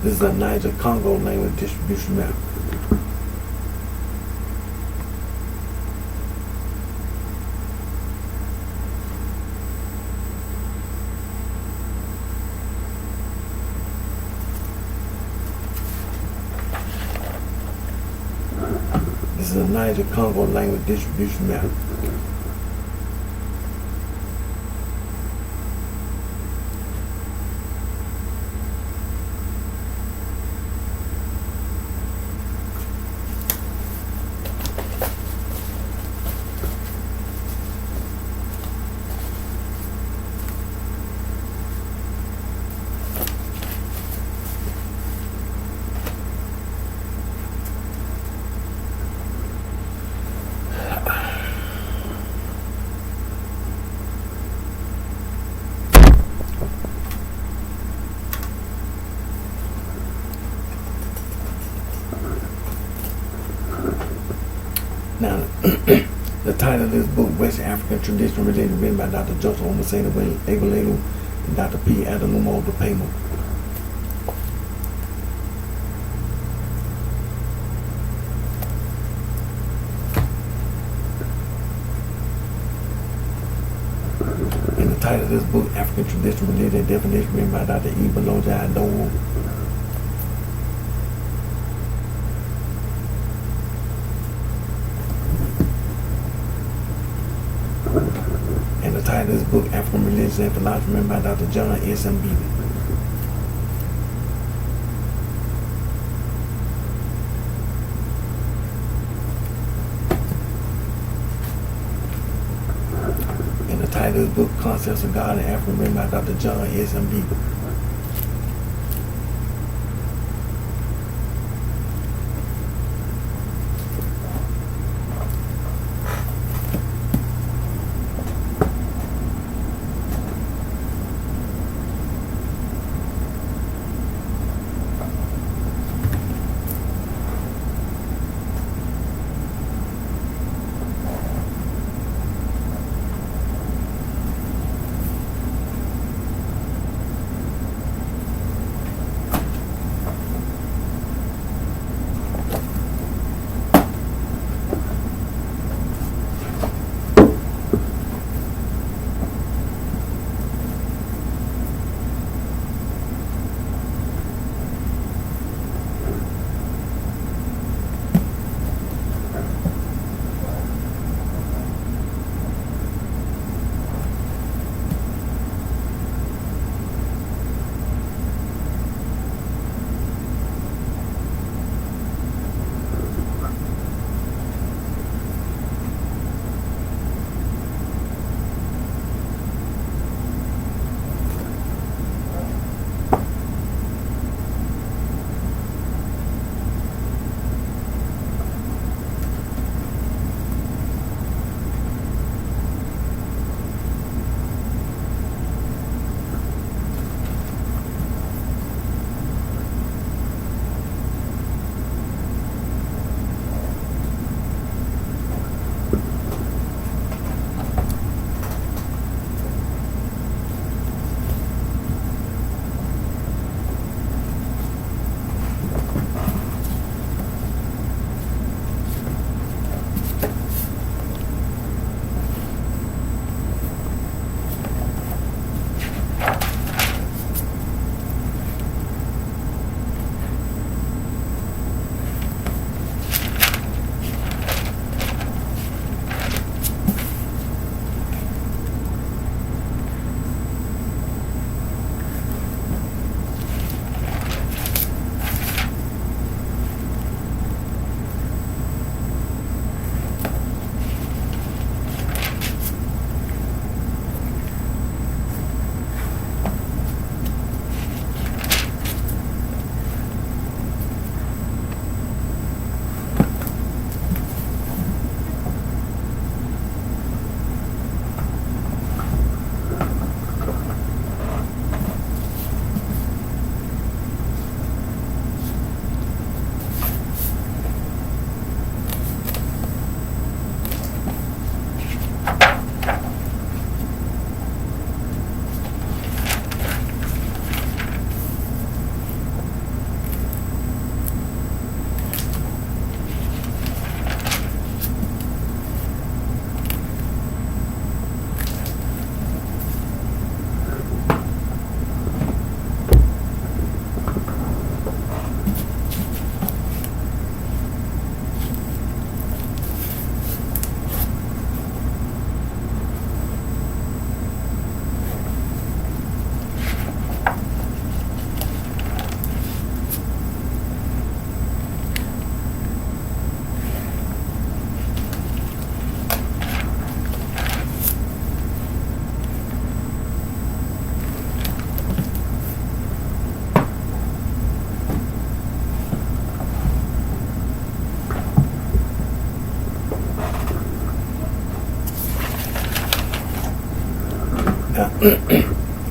This is a Niger-Congo language distribution map. This is a Niger-Congo language distribution map. Now, the title of this book, West African Traditional Religion, written by Dr. Joseph Omasena Egbelelu and Dr. P. Adalumo Dupemo. And the title of this book, African Traditional Religion Definition, written by Dr. E. Beloja Adowo. And the title of this book, African Religion and Philosophy, written by Dr. John S. M. Beebe. And the title title of the book, Concepts of God and Africa, written by Dr. John S. M. Beagle.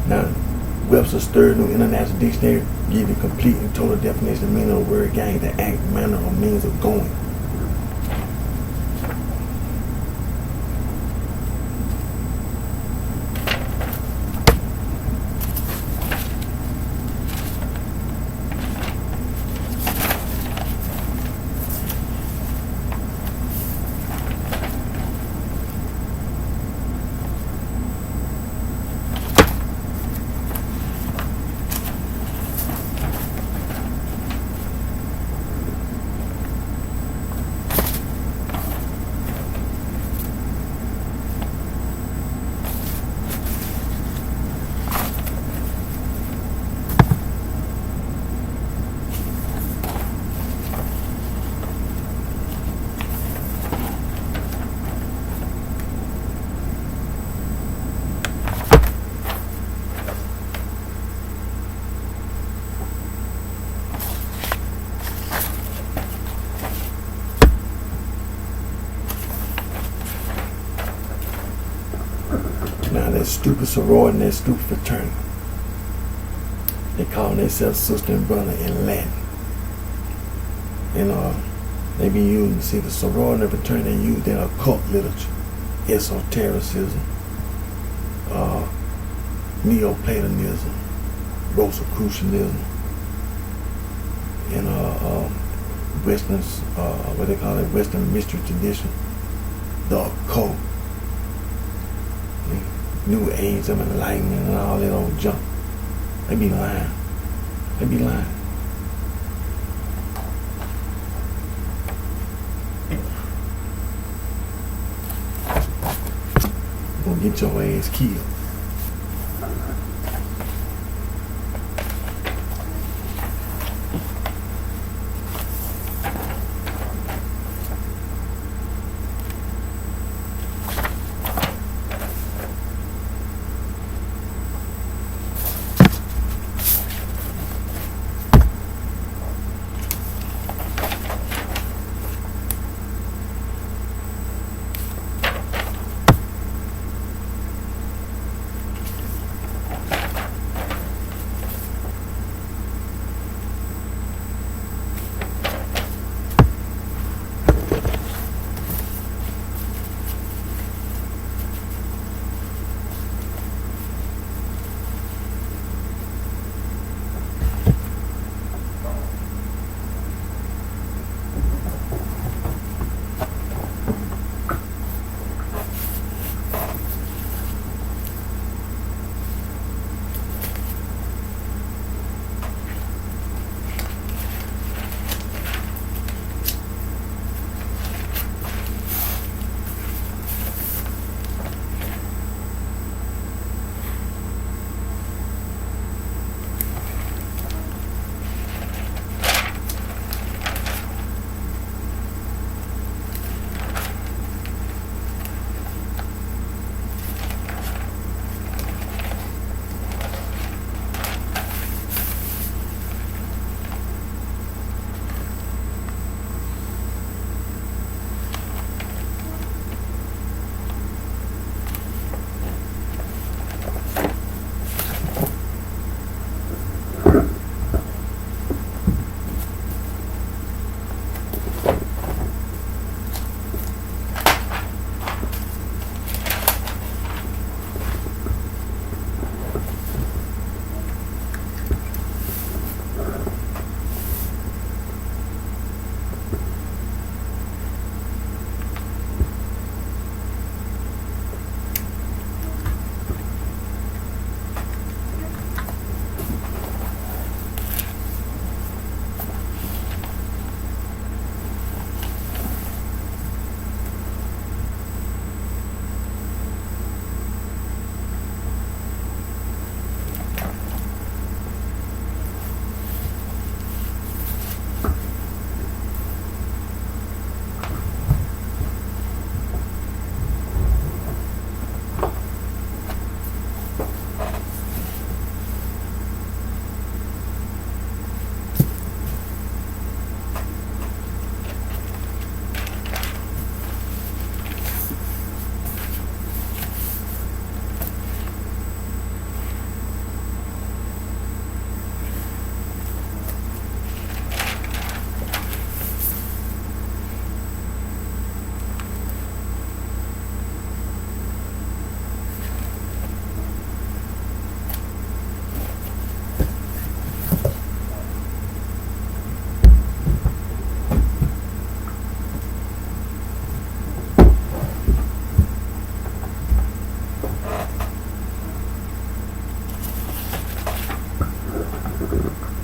Now, Webster's Third New International Dictionary give you complete and total definition of meaning of the word gang, the act, manner, or means of going. stupid sorority and that stupid fraternity. They call themselves sister and brother in Latin. And they be using, see, the sorority and fraternity, they use their occult literature, esotericism, Neoplatonism, Rosicrucianism, and Western, what they call it, Western mystery tradition, the occult, New Age of enlightenment, and all that old junk. They be lying. They be lying. Gonna get your ass killed.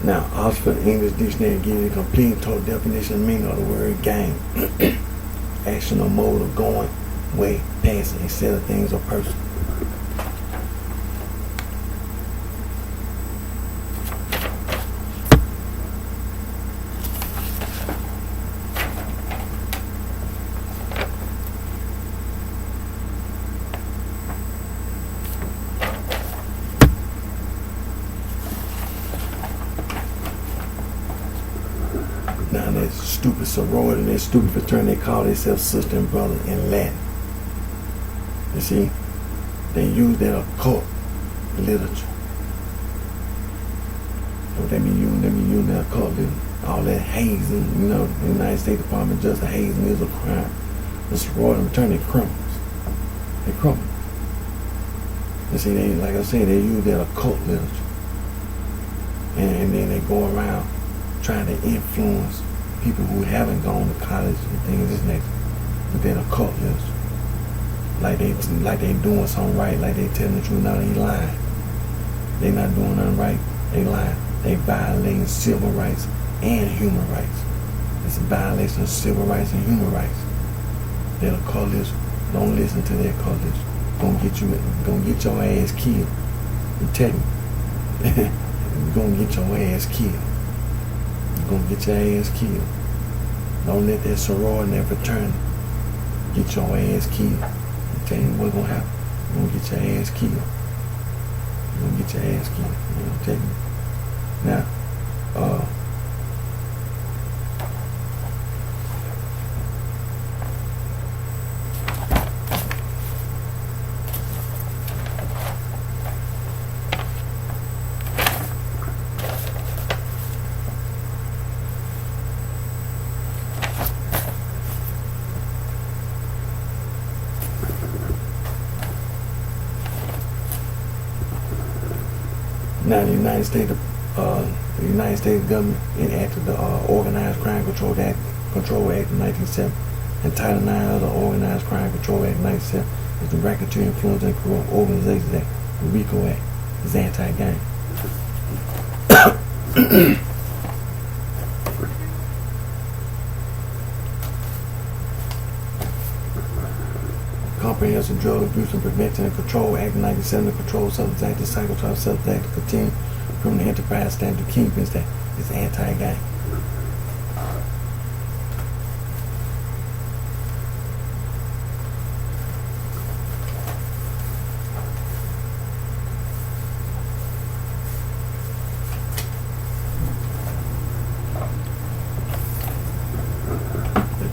Now, Oxford English Dictionary gives you a complete and total definition and meaning of the word game. Action or mode of going, way, passing, a set of things or person. Now that stupid sorority and that stupid fraternity, they call themselves sister and brother in Latin. You see? They use that occult literature. What they be using that occult literature. All that hazing, the United States Department of Justice, hazing is a crime. The sorority fraternity criminals. They criminals. And see, like I said, they use that occult literature. And then they go around trying to influence people who haven't gone to college and things of this nature with that occult literature. Like they doing something right, like they telling the truth. Now they lying. They not doing nothing right. They lying. They violating civil rights and human rights. It's a violation of civil rights and human rights. That occult literature. Don't listen to that occult literature. Gonna get your ass killed. I'm telling you. You're gonna get your ass killed. You're gonna get your ass killed. Don't let that sorority and that fraternity get your ass killed. I'm telling you what's gonna happen. You're gonna get your ass killed. You're gonna get your ass killed. I'm telling you. Now, the United States government enacted the Organized Crime Control Act of 1970, and Title IX of the Organized Crime Control Act of 1970 is the Racketeer Influence and Corrupt Organizations Act. The RICO Act is anti-gang. Comprehensive Drug Abuse and Prevention and Control Act of 1970, the Controlled Substance Act, the Psychotropic Substance Act, the Continuing Criminal Enterprise Statute, the Kingpins Act is anti-gang.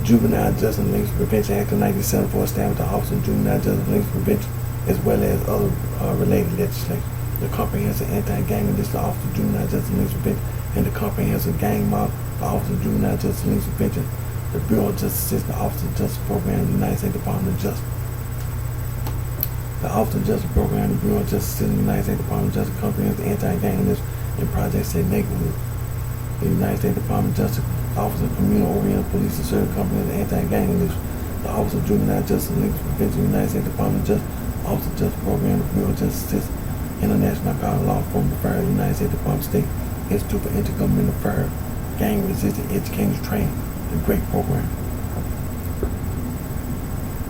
Juvenile Justice and Links Prevention Act of 1974 established the Office of Juvenile Justice and Links Prevention, as well as other related legislation. The Comprehensive Anti-Gang List, the Office of Juvenile Justice and Links Prevention, and the Comprehensive Gang Model, the Office of Juvenile Justice and Links Prevention, the Bureau of Justice System, the Office of Justice Program, the United States Department of Justice. The Office of Justice Program, the Bureau of Justice System, the United States Department of Justice, Comprehensive Anti-Gang List, and Project Safe Neighborhood. The United States Department of Justice, Office of Community-Oriented Police and Service Companies and Anti-Gang List, the Office of Juvenile Justice and Links Prevention, the United States Department of Justice, Office of Justice Program, the Bureau of Justice System, International Narcotic Law Enforcement Affairs, the United States Department of State, Institute for Intergovernmental Affairs, Gang Resistant Education Training, the GREAT Program.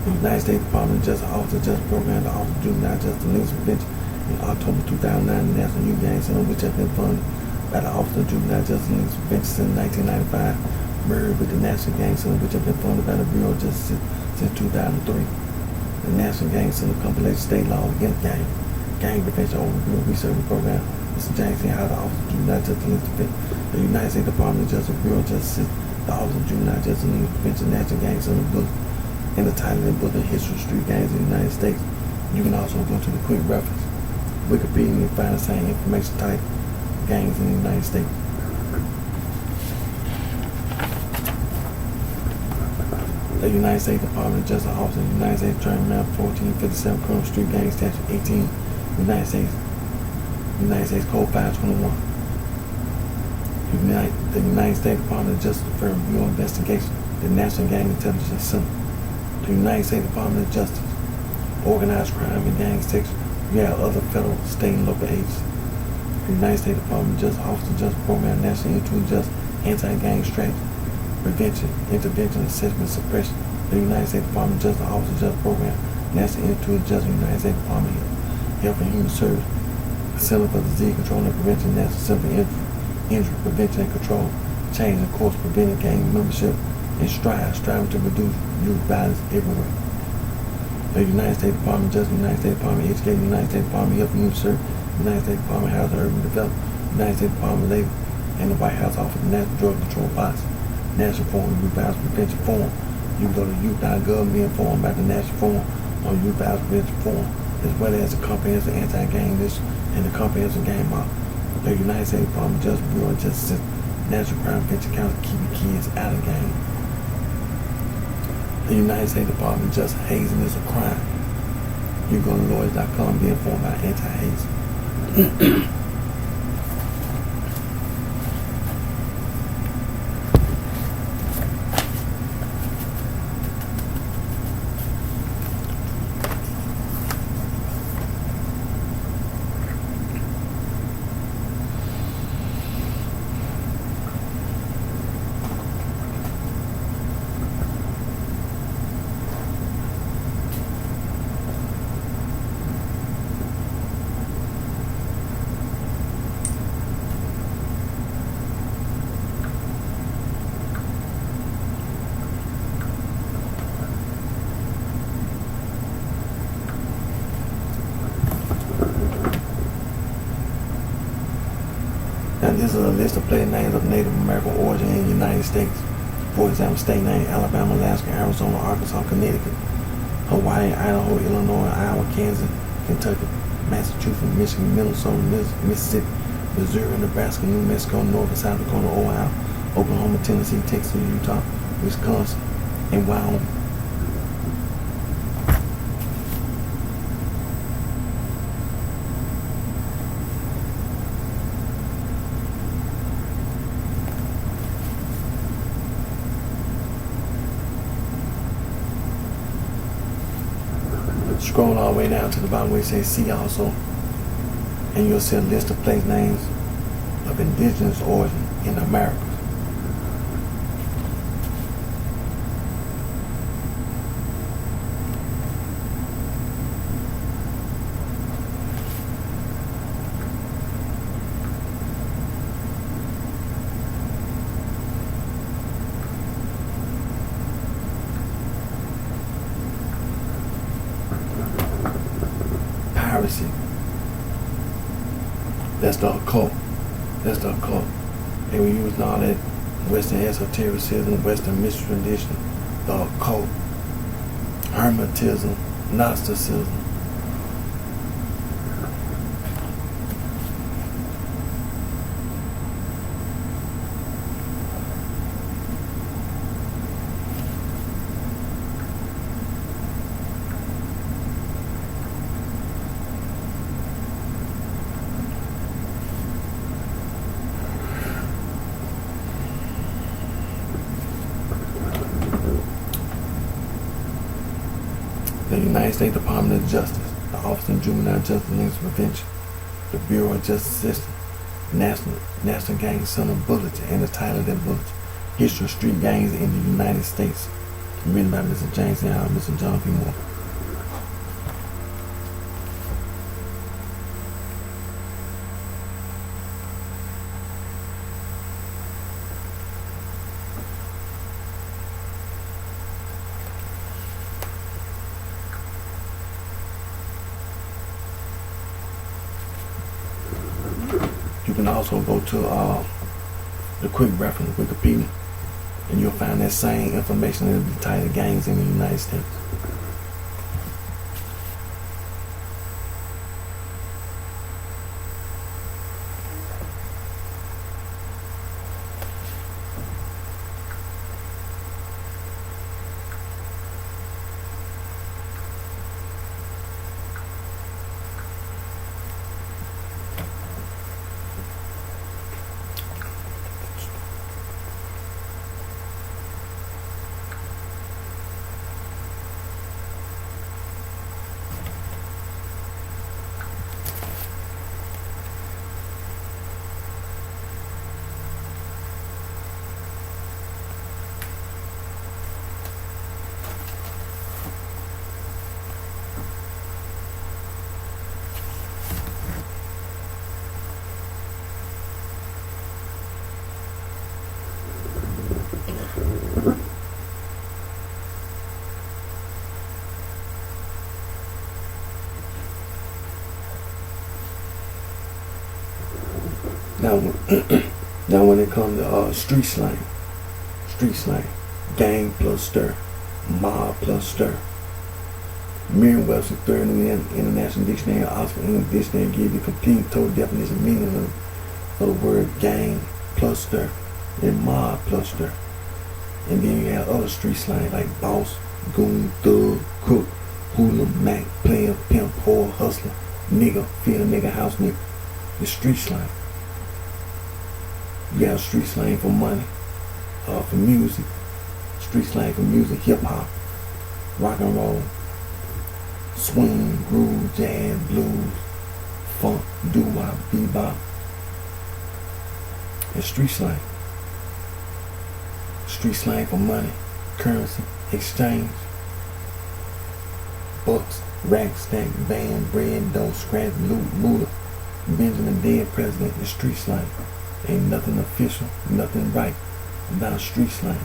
The United States Department of Justice, Office of Justice Program, the Office of Juvenile Justice and Links Prevention, in October 2009, the National Youth Gang Center, which has been funded by the Office of Juvenile Justice and Links Prevention since 1995, merged with the National Gang Center, which has been funded by the Bureau of Justice since 2003. The National Gang Center compilates state laws against gang prevention overview and research program. Mr. James C. How the Office of Juvenile Justice and Links Prevention, the United States Department of Justice, Bureau of Justice, the Office of Juvenile Justice and Links Prevention, National Gang Center book, and the title of the book, The History of Street Gangs in the United States. You can also go to the quick reference Wikipedia and find the same information title, Gangs in the United States. The United States Department of Justice, Office of the United States Attorney, Map 1457, Criminal Street Gang Statute 18, United States Code 521. The United States Department of Justice Federal Bureau of Investigation, the National Gang Intelligence Center, the United States Department of Justice, Organized Crime and Gang Section. You have other federal, state, and local agencies. The United States Department of Justice, Office of Justice Program, National Institute of Justice, Anti-Gang Strategy, Prevention, Intervention, Assessment, Suppression. The United States Department of Justice, Office of Justice Program, National Institute of Justice, United States Department of Health and Human Services, Center for Disease Control and Prevention, National Center for Injury Prevention and Control, Change and Course, Preventing Gang Membership, and striving to reduce youth violence everywhere. The United States Department of Justice, United States Department of Education, United States Department of Health and Human Services, United States Department of Housing and Urban Development, United States Department of Labor, and the White House Office of National Drug Control Policy, National Forum on Youth Violence Prevention Forum. You can go to youth.gov and be informed about the National Forum on Youth Violence Prevention Forum as well as the Comprehensive Anti-Gang List and the Comprehensive Gang Law. The United States Department of Justice Bureau of Justice National Crime Prevention Council keeping kids out of gang. The United States Department of Justice, hazing is a crime. You go to lawyers.com and be informed about anti-hazing. Now this is a list of place names of Native American origin in the United States. For example, state name: Alabama, Alaska, Arizona, Arkansas, Connecticut, Hawaii, Idaho, Illinois, Iowa, Kansas, Kentucky, Massachusetts, Michigan, Minnesota, Mississippi, Missouri, Nebraska, New Mexico, North and South Dakota, Ohio, Oklahoma, Tennessee, Texas, Utah, Wisconsin, and Wyoming. Scroll all the way down to the bottom where it says see also, and you'll see a list of place names of indigenous origin in America. Piracy. That's the occult. That's the occult. They were using all that Western esotericism, Western mystery tradition, the occult, hermetism, Gnosticism. The United States Department of Justice, the Office of Juvenile Justice and Prevention, the Bureau of Justice System, National Gang Center Bulletin, and the title of that bulletin, History of Street Gangs in the United States, written by Mr. James and Mr. John P. Moore. You can also go to the quick reference Wikipedia, and you'll find that same information in the title gangs in the United States. Now when it comes to street slang, gang plus stir, mob plus stir. Merriam-Webster Third New International Dictionary, Oxford English Dictionary give you complete total definition meaning of the word gang, pluster, and mob pluster. And then you have other street slang like boss, goon, thug, crook, hooligan, mac, player, pimp, whore, hustler, nigga, field nigga, house nigga. The street slang. You have street slang for money, for music, street slang for music, hip hop, rock and roll, swing, groove, jazz, blues, funk, doo-wop, bebop, and street slang. Street slang for money, currency, exchange, bucks, rack, stack, van, bread, dough, scratch, loot, moolah, Benjamin dead president, the street slang. Ain't nothing official, nothing right about street slang.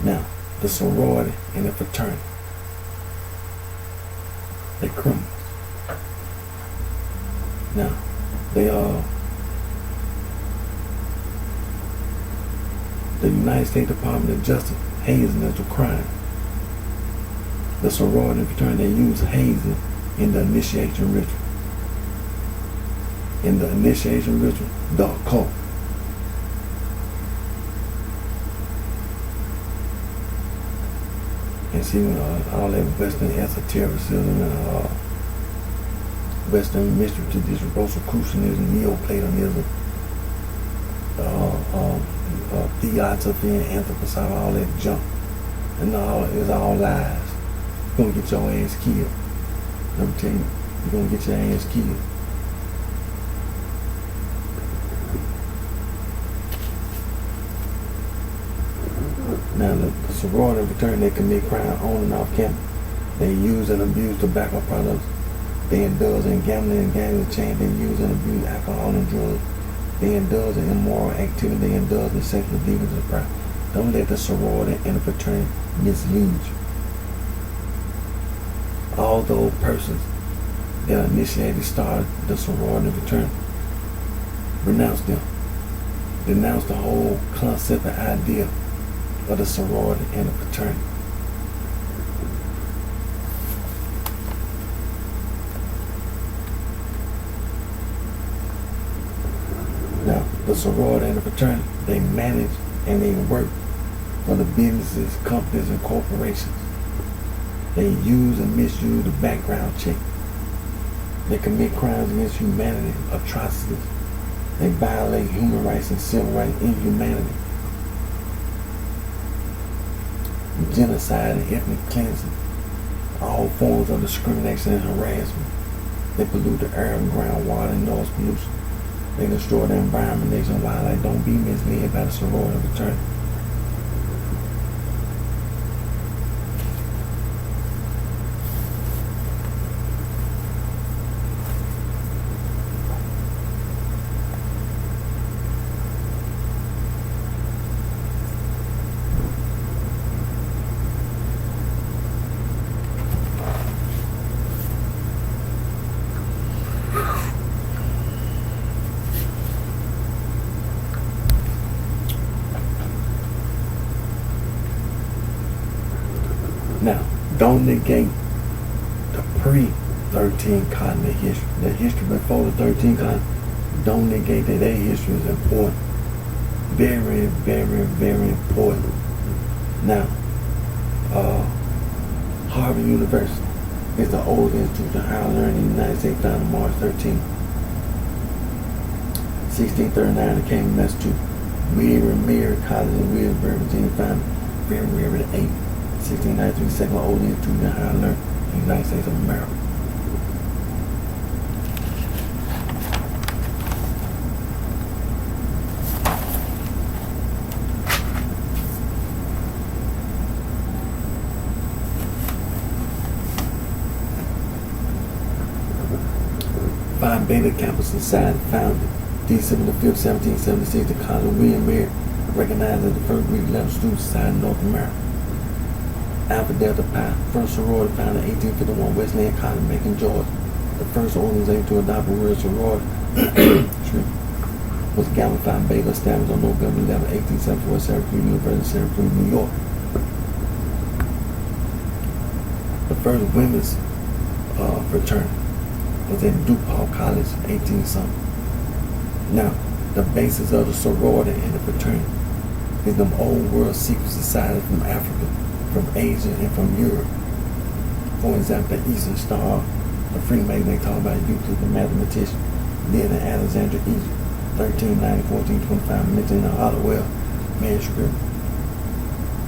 Now, the sorority and the fraternity. They criminals. Now, they are the United States Department of Justice hazing as a crime. The sorority and fraternity, they use hazing in the initiation ritual. In the initiation ritual, the occult. And see, all that Western esotericism and Western mystery tradition, Rosicrucianism, Neoplatonism, theosophy and anthroposophy, all that junk. And it's all lies. You're gonna get your ass killed. Let me tell you, you're gonna get your ass killed. Now the sorority and fraternity, they commit crime on and off campus. They use and abuse tobacco products. They indulge in gambling and gambling chain. They use and abuse alcohol and drugs. They indulge in immoral activity. They indulge in sexual deviance and crime. Don't let the sorority and the fraternity mislead you. All those persons that initiated, started the sorority and fraternity, renounce them. Denounce the whole concept and idea of the sorority and the fraternity. Now, the sorority and the fraternity, they manage and they work for the businesses, companies, and corporations. They use and misuse the background check. They commit crimes against humanity, atrocities. They violate human rights and civil rights, inhumanity, genocide and ethnic cleansing, all forms of discrimination and harassment. They pollute the air, groundwater, and noise pollution. They destroy the environment nationwide. Don't be misled by the sorority and fraternity. Now, don't negate the pre-13 continent history. The history before the 13 continent, don't negate that history is important. Very, very, very important. Now, Harvard University is the oldest institution of higher learning in the United States, founded on March 13, 1639. It came to Massachusetts. William Mary College in Williamsburg, Virginia, founded February 8, 1693, second oldest institution of higher learning in the United States of America. Phi Beta Kappa Society, founded December 5th, 1776. The College of William Mary, recognized as the first Greek letter student society in North America. Alpha Delta Pi, first sorority founded in 1851, Wesleyan College, Macon, Georgia. The first organization to adopt the word sorority. was Galvin Baylor established on November 11, 1874 at Syracuse University, Syracuse, New York. The first women's fraternity was at DuPont College, 18-something. Now, the basis of the sorority and the fraternity is them old world secret societies from Africa, from Asia, and from Europe. For example, the Eastern Star, the Freemason they talk about, Euclid, the mathematician, lived in Alexandria, Egypt, 1390, 1425, mentioned in the Hollowell manuscript,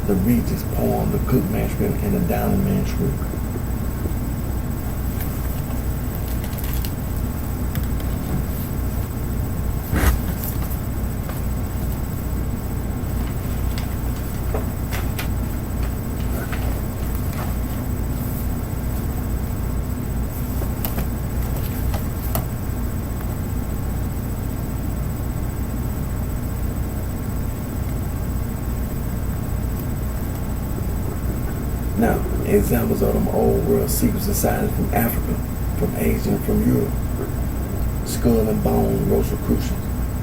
the Regis poem, the Cook manuscript, and the Dowling manuscript. Now, examples of them old world secret societies from Africa, from Asia, and from Europe. Skull and Bone, Rosicrucians,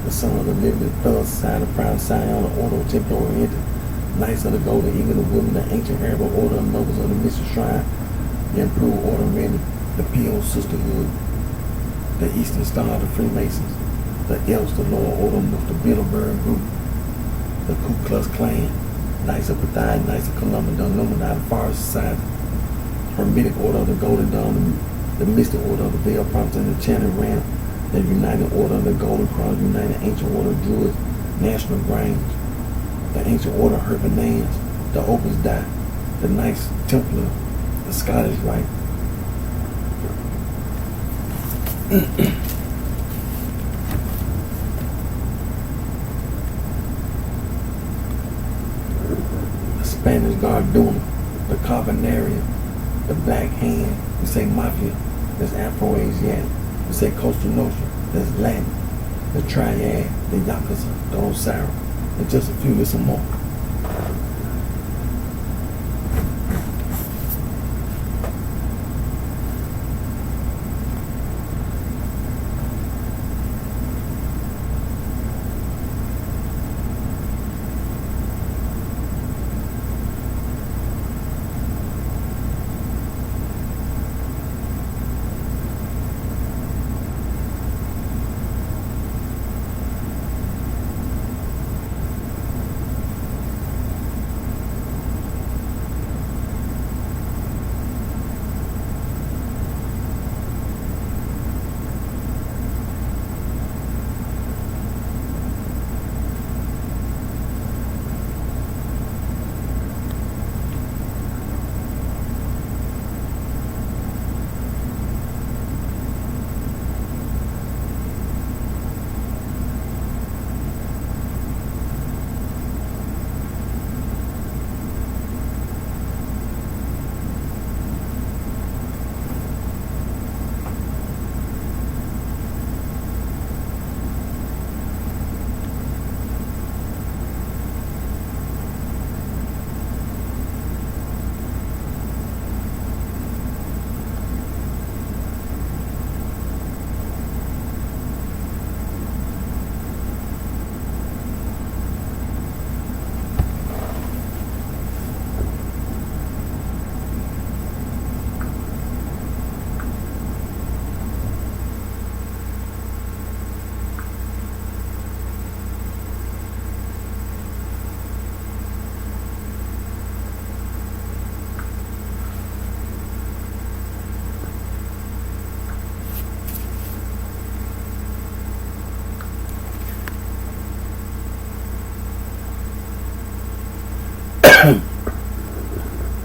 the Son of the Living, Thug Society, Proud Scion, the Order of Temple Oriental, Knights of the Golden Eagle, the Women, the Ancient Herbal Order of Nobles of the Mystic Shrine, the Improved Order of Many, the P.O. Sisterhood, the Eastern Star, the Freemasons, the Elks, the Lower Order of the Bilderberg Group, the Ku Klux Klan, Knights of Poseidon, Knights of Columbus, the Illuminati, Forest Society, Hermetic Order of the Golden Dawn, the Mystic Order of the Veil Prophets, and the Chanting Ram, the United Order of the Golden Cross, United Ancient Order of Druids, National Grange, the Ancient Order of Hermanans, the Opus Dei, the Knights Templar, the Scottish Rite. Spanish Garduna, the Carbonaria, the Black Hand, we say Mafia, that's Afro-Asiatic, we say Costa Nostra, that's Latin, the Triad, the Yakuza, the Osiris, and just a few, there's some more.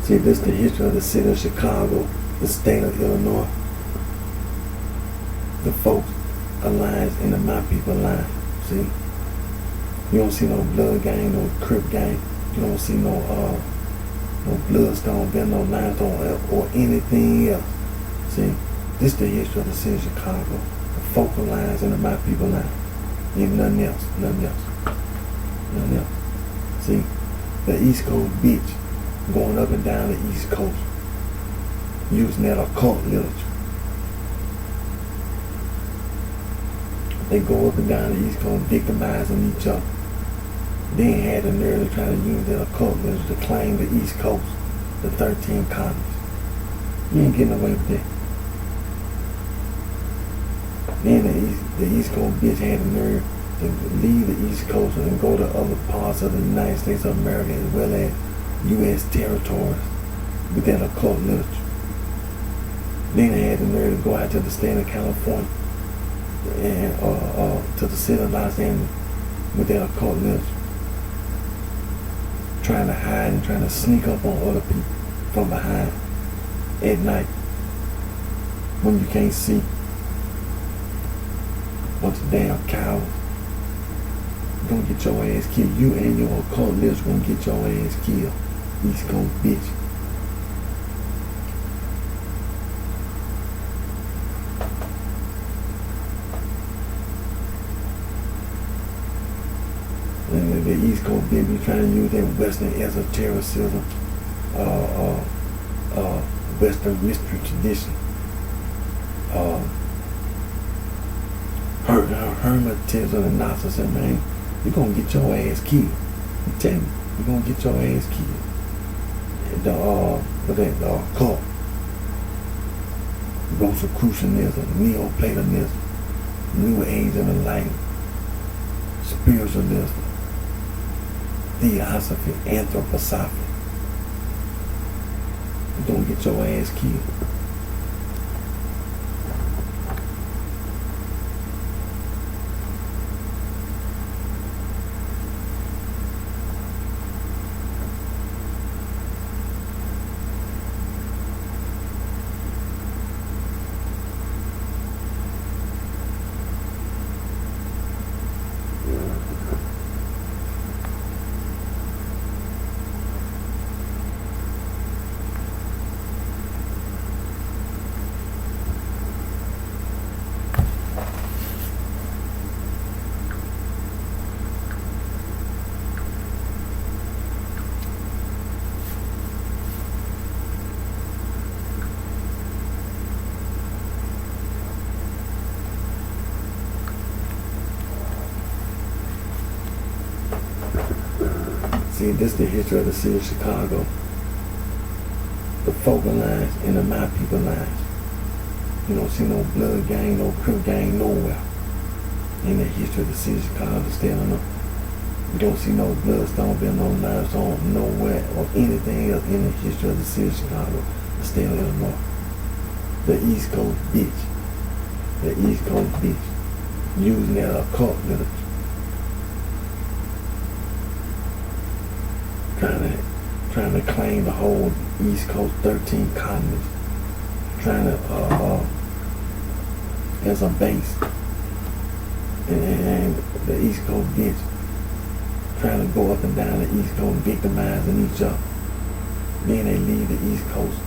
See, this is the history of the city of Chicago, the state of Illinois. The folks alliance in the My People line. See, you don't see no blood gang, no Crip gang. You don't see no bloodstone, no limestone, or anything else. See, this is the history of the city of Chicago. The folk alliance in the My People line. Ain't nothing else, nothing else, nothing else. See, the East Coast bitch going up and down the East Coast using that occult literature. They go up and down the East Coast victimizing each other. Then had the nerve to try to use their occult literature to claim the East Coast, the 13 colonies. You ain't getting away with that. Then the East Coast bitch had the nerve to leave the East Coast and go to other parts of the United States of America as well as U.S. territories with that occult literature. Then they had the nerve to go out to the state of California and to the city of Los Angeles with that occult literature, trying to hide and trying to sneak up on other people from behind at night when you can't see. Bunch of damn cowards. Gonna get your ass killed. You and your occult literature gonna get your ass killed. East Coast bitch. And the East Coast bitch be trying to use that Western esotericism, Western mystery tradition, hermetism and Gnosticism, man. You're gonna get your ass killed. I'm telling you, you're gonna get your ass killed. The occult, Rosicrucianism, Neoplatonism, New Age and Enlightenment, spiritualism, theosophy, anthroposophy. You're gonna get your ass killed. See, this is the history of the city of Chicago. The focal lines and the my people lines. You don't see no blood gang, no crip gang nowhere in the history of the city of Chicago, the state of Illinois. You don't see no bloodstone, bill, no limestone nowhere or anything else in the history of the city of Chicago, the state of Illinois. The East Coast bitch. The East Coast bitch. Using that occult literature. Trying to claim the whole East Coast 13 colonies, trying to as a base, and the East Coast bitch trying to go up and down the East Coast victimizing each other. Then they leave the East Coast,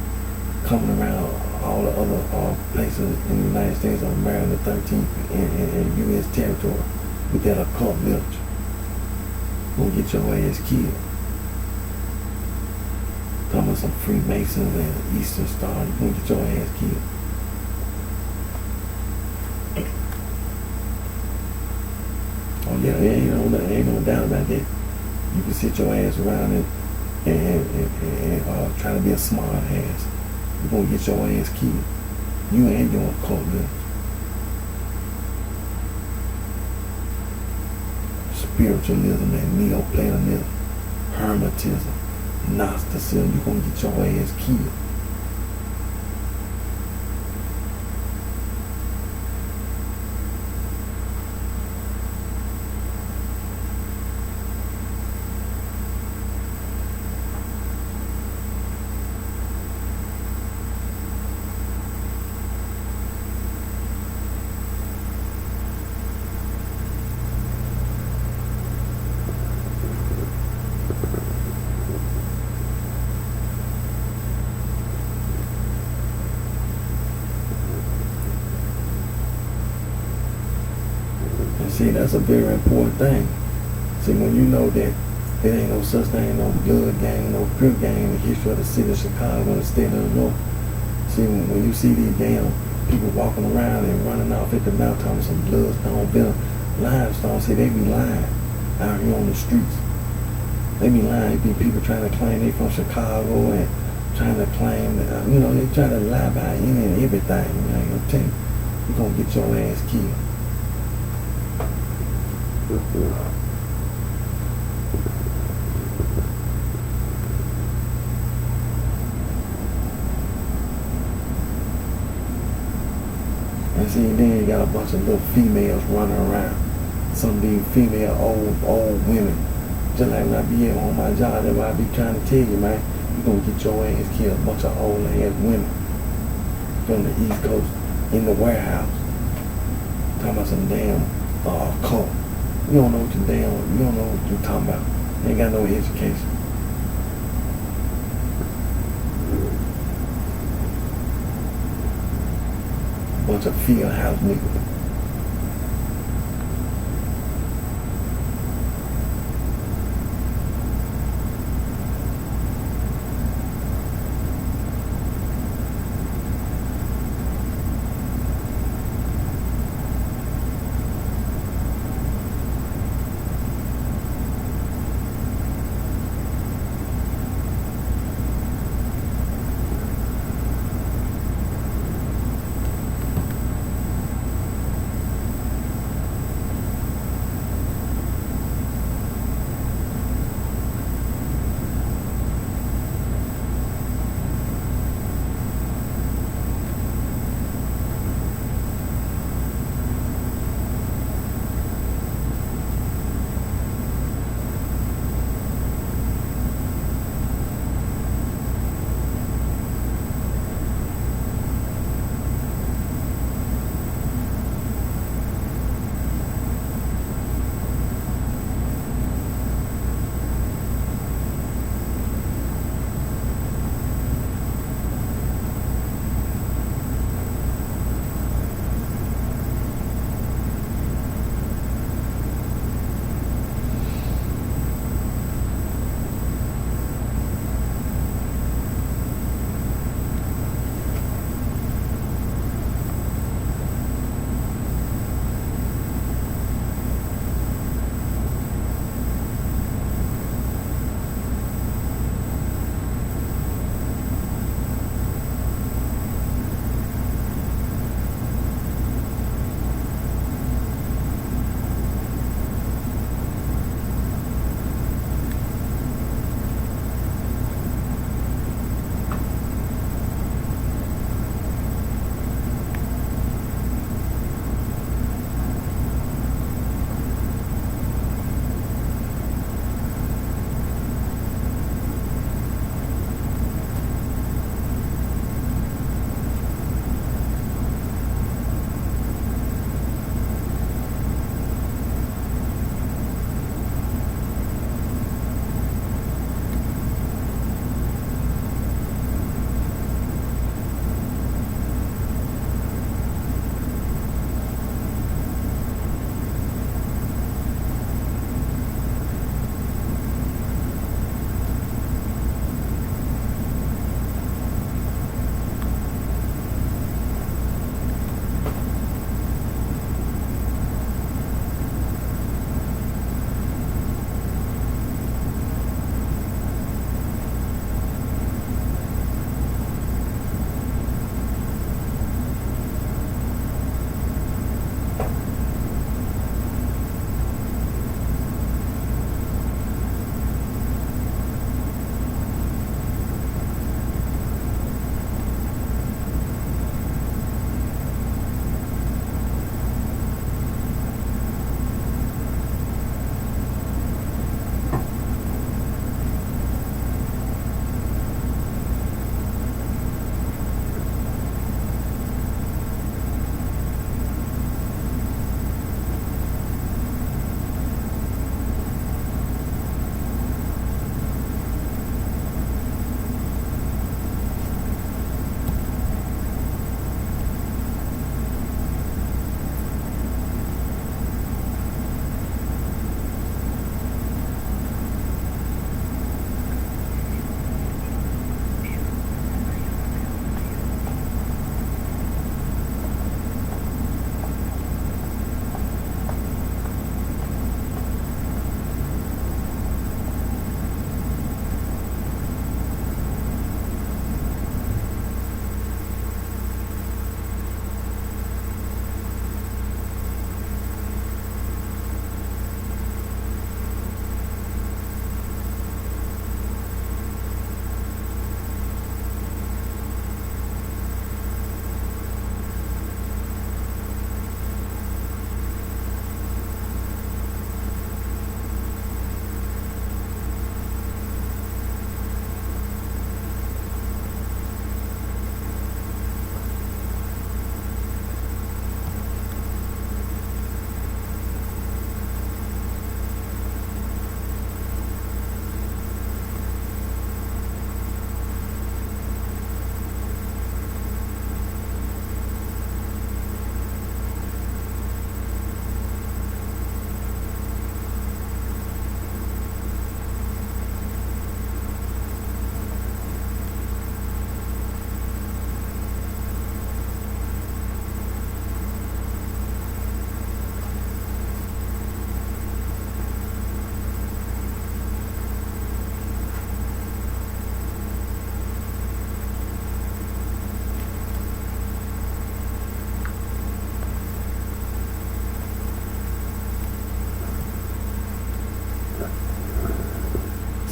coming around all the other places in the United States of America, the 13th and U.S. territory with that occult literature. Gonna get your ass killed. Talking some Freemasons and Eastern Star, you're gonna get your ass killed. Oh yeah, ain't no doubt about that. You can sit your ass around and try to be a smart ass. You're gonna get your ass killed. You and your occult literature. Spiritualism and Neoplatonism, hermetism, Gnosticism, you're gonna get your ass killed. See, that's a very important thing. See, when you know that there ain't no such thing, no blood gang, no crip gang in the history of the city of Chicago and the state of Illinois. See, when you see these damn people walking around and running off at the mouth talking some bloodstone, venom, limestone. See, they be lying out here on the streets. They be lying. They be people trying to claim they from Chicago and trying to claim that, they try to lie about any and everything. Man, I'm telling you, you're going to get your ass killed. And see, then you got a bunch of little females running around. Some of these female old women. Just like when I be here on my job, that's why I be trying to tell you, man, you're going to get your ass killed. A bunch of old ass women from the East Coast in the warehouse. Talking about some damn cult. You don't know what you're talking about. You ain't got no education. Bunch of field house niggas.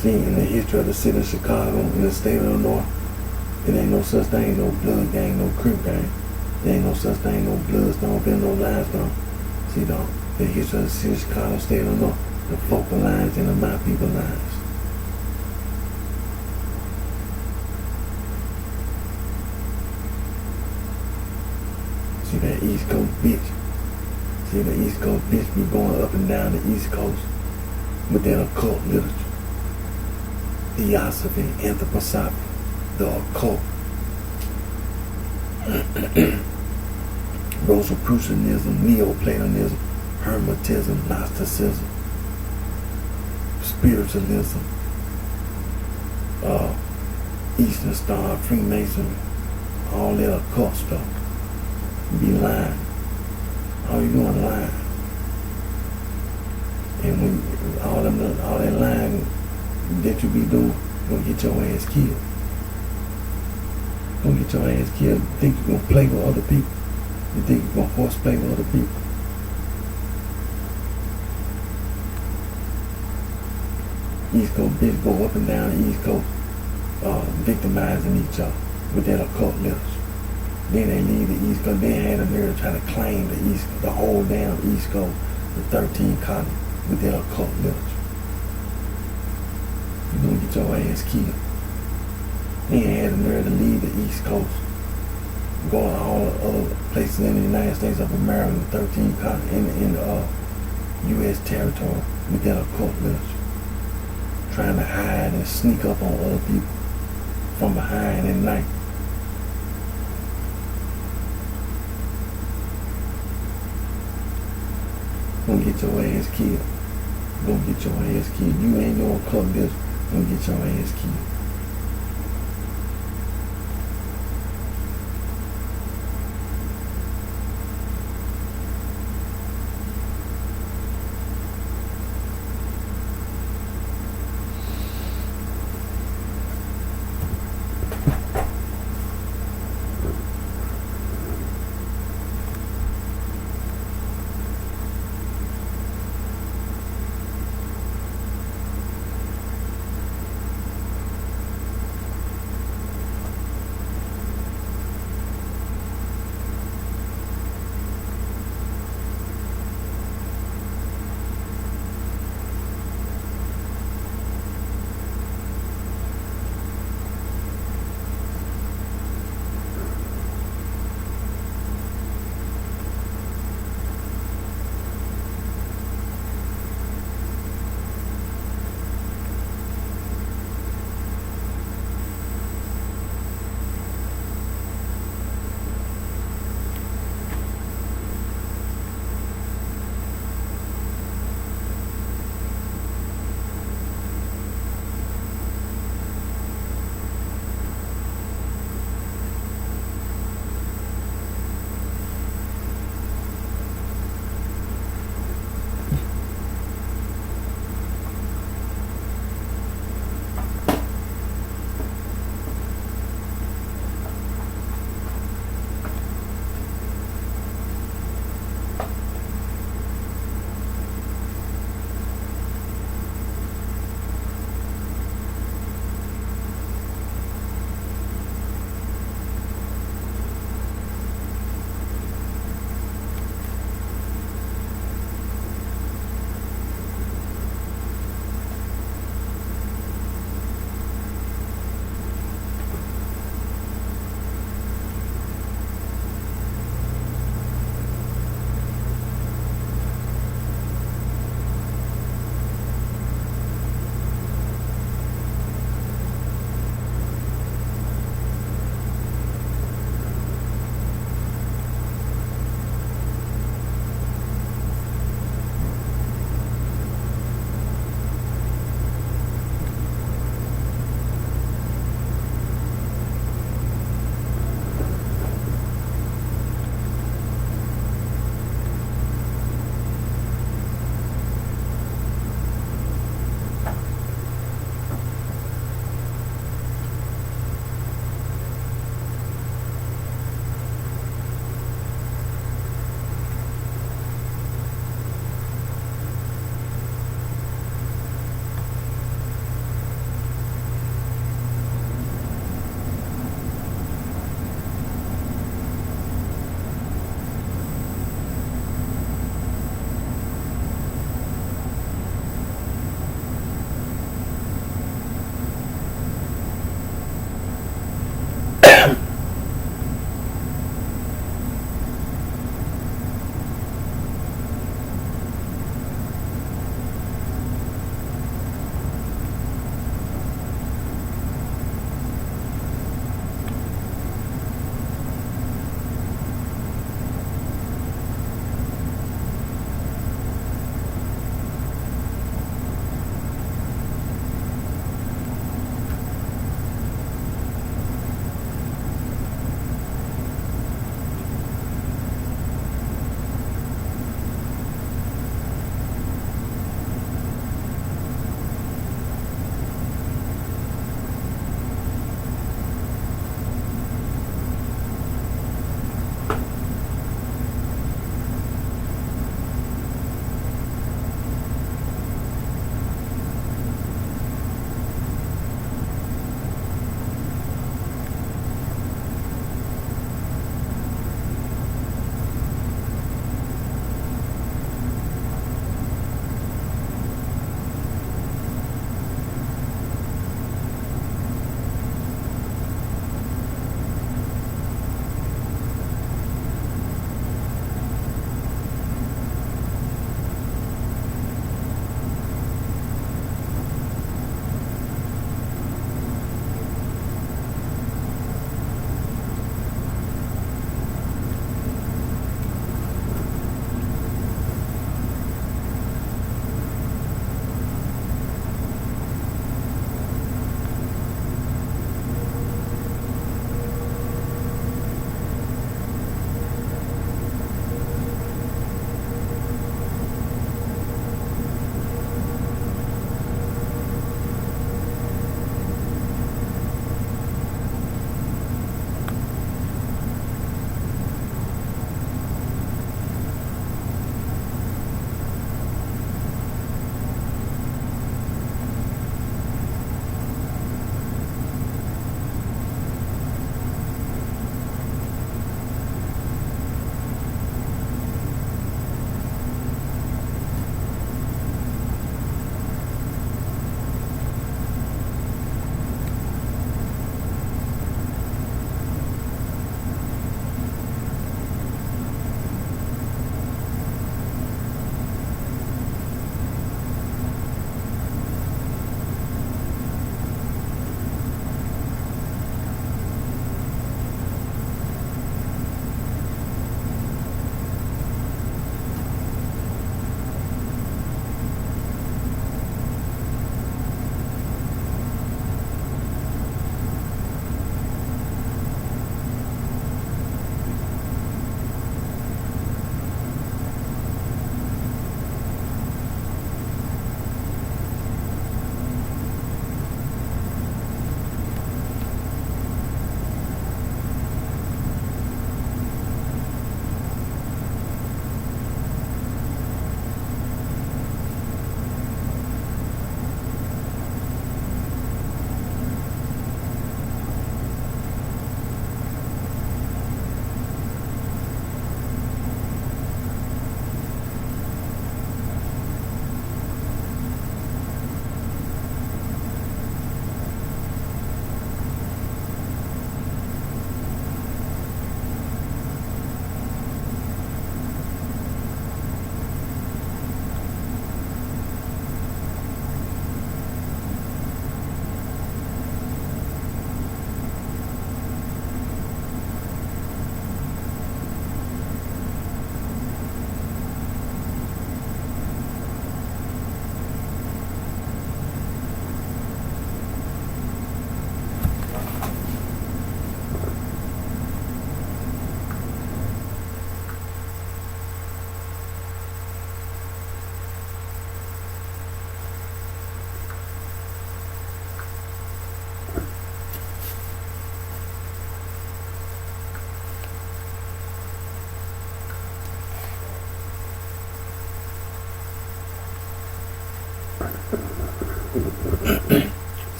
See, in the history of the city of Chicago, in the state of Illinois, it ain't no such thing, no blood gang, no crip gang. There ain't no such thing, no bloodstone, been no limestone. See, the history of the city of Chicago, state of Illinois, the focal lines and the my people lines. See that East Coast bitch. See the East Coast bitch be going up and down the East Coast with that occult literature. Theosophy, anthroposophy, the occult. Rosicrucianism, Neoplatonism, Hermetism, Gnosticism, Spiritualism, Eastern Star, Freemasonry, all that occult stuff. You be lying. All you doing lying. And when all that lying that you be doing, gonna get your ass killed. Gonna get your ass killed. You think you're gonna play with other people. You think you're gonna force play with other people. East Coast bitch go up and down the East Coast, victimizing each other with that occult literature. Then they leave the East Coast. Then had a nerve try to claim the whole damn East Coast, the 13 colonies with that occult literature. You're gonna get your ass killed. Then had a nerve to leave the East Coast, go to all the other places in the United States of America, the 13 colonies in the U.S. territory with that occult literature. Trying to hide and sneak up on other people from behind at night. Gonna get your ass killed. Gonna get your ass killed. You ain't your occult this. Gonna get your ass killed.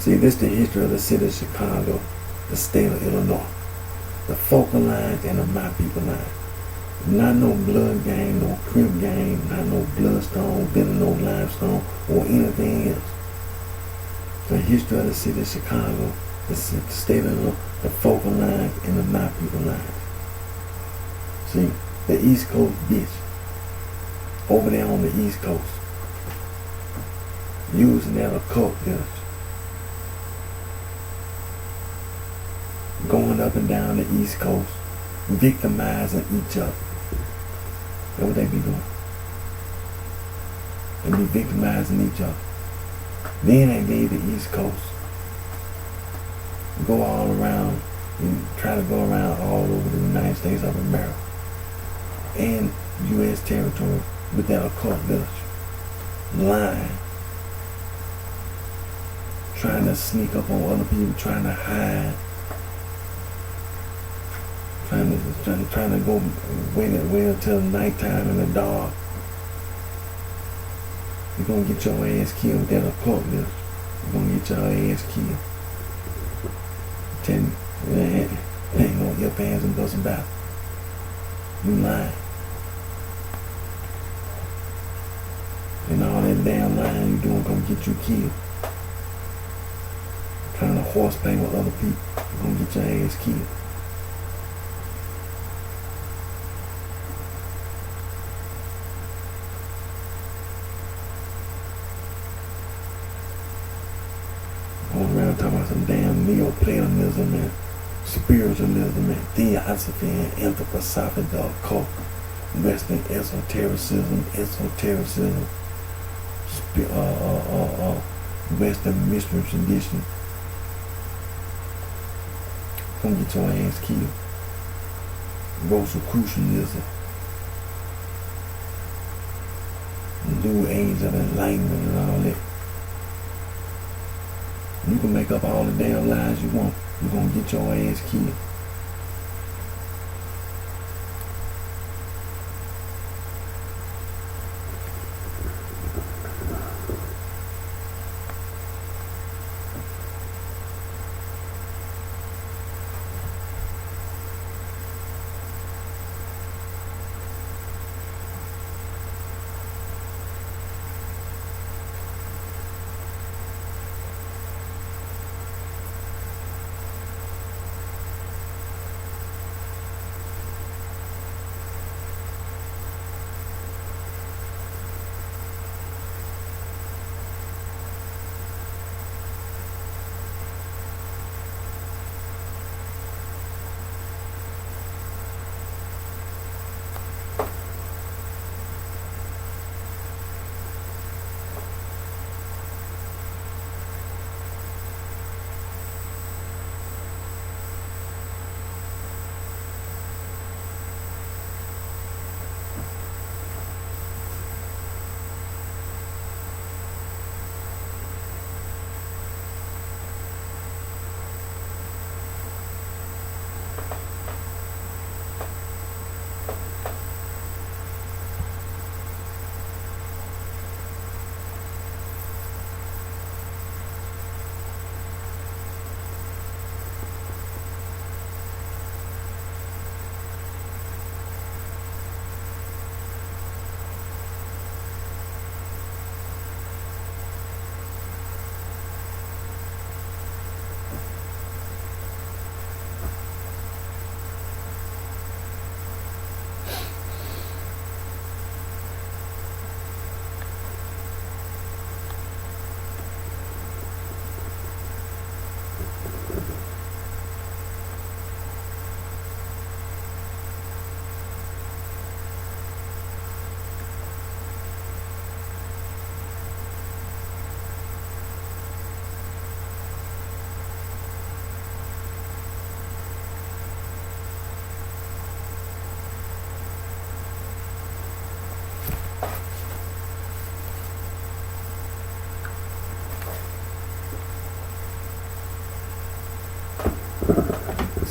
See, this is the history of the city of Chicago, the state of Illinois, the focal lines and the My People line. Not no blood gang, no crib gang, not no bloodstone, bitter no limestone, or anything else. The history of the city of Chicago, the state of Illinois, the focal lines and the My People lines. See, the East Coast bitch, over there on the East Coast, using that occult village, going up and down the East Coast, victimizing each other. That's what they be doing. They be victimizing each other. Then they leave the East Coast, go all around, and try to go around all over the United States of America and U.S. territory with that occult village, lying, trying to sneak up on other people, trying to hide, trying to go wait until nighttime in the dark. You're gonna get your ass killed with that occult village. You're gonna get your ass killed. Tell you, ain't no ifs, ands, and buts about it. You lying. And all that damn lying you doing gonna get you killed. Trying to horseplay with other people, you're gonna get your ass killed. Going around talking about some damn Neoplatonism and spiritualism and theosophy and anthroposophy, the occult, Western esotericism, Western mystery tradition. Gonna get your ass killed. Rosicrucianism, New Age of Enlightenment and all that. You can make up all the damn lies you want. You're gonna get your ass killed.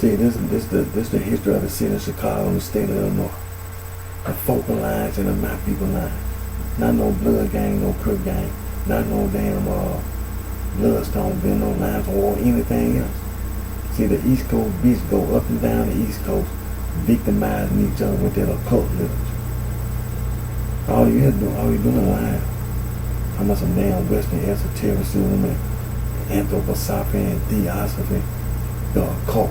See, this the history of the city of Chicago and the state of Illinois. The focal lines and the My People line. Not no blood gang, no crip gang, not no damn bloodstone, bend no lines, or anything else. See, the East Coast bitch go up and down the East Coast, victimizing each other with that occult literature. All you doing lying. How much some damn Western esotericism and anthroposophy and theosophy, the occult.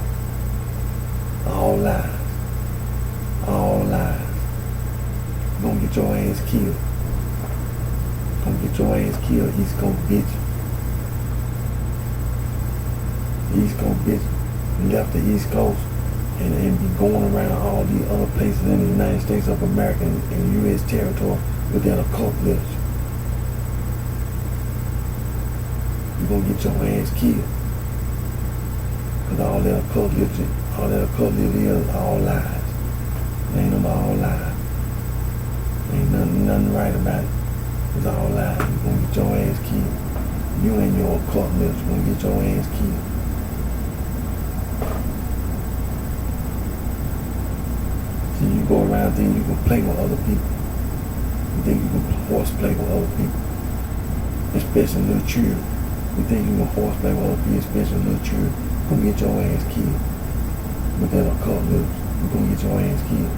All lies. All lies. You're gonna get your ass killed. Gonna get your ass killed, East Coast bitch. East Coast bitch left the East Coast and be going around all these other places in the United States of America and U.S. territory with that occult literature. You're gonna get your ass killed. Cause all that occult literature is all lies. It ain't about all lies. Ain't nothing right about it. It's all lies. You're gonna get your ass killed. You and your occult literature gonna get your ass killed. See, you go around thinking you can play with other people. You think you can horseplay with other people, especially little children. You think you can horseplay with other people, especially little children. You're gonna get your ass killed. With that occult literature, you're gonna get your ass killed.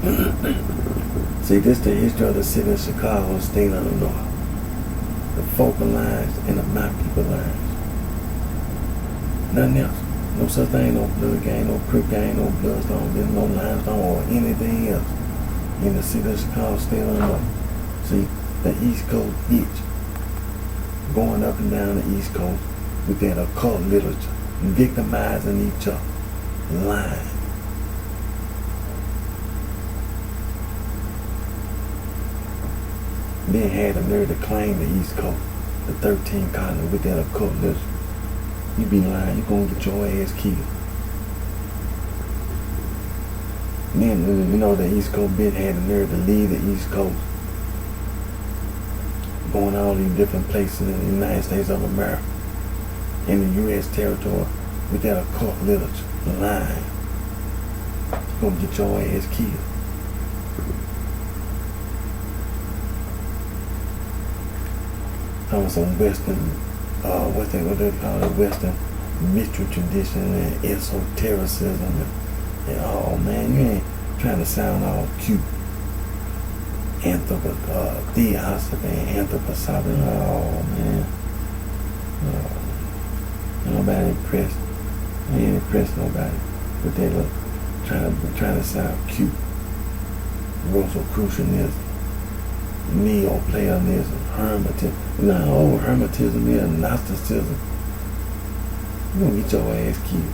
See, this the history of the city of Chicago, state of the North. The focal lines and the my people lines. Nothing else. No such thing, no blood gang, no crip gang, no bloodstone, there's no limestone or anything else in the city of Chicago, state of the North. See, the East Coast itch, going up and down the East Coast with that occult literature, victimizing each other, lying. Then had the nerve to claim the East Coast, the 13 colonies with that occult literature. You be lying, you gonna get your ass killed. Then, you know, the East Coast bitch had the nerve to leave the East Coast, going all these different places in the United States of America, in the U.S. territory, with that occult literature, lying. You gonna get your ass killed. Some Western, what they call it, Western mystery tradition and esotericism and oh man, you ain't trying to sound all cute. Theosophy and anthroposophy, oh man. Nobody impressed. I ain't impressed nobody. But they look trying to sound cute. Rosicrucianism, Neo-Platonism, Hermetism. You know how old Hermetism is, Gnosticism. You gonna get your ass killed.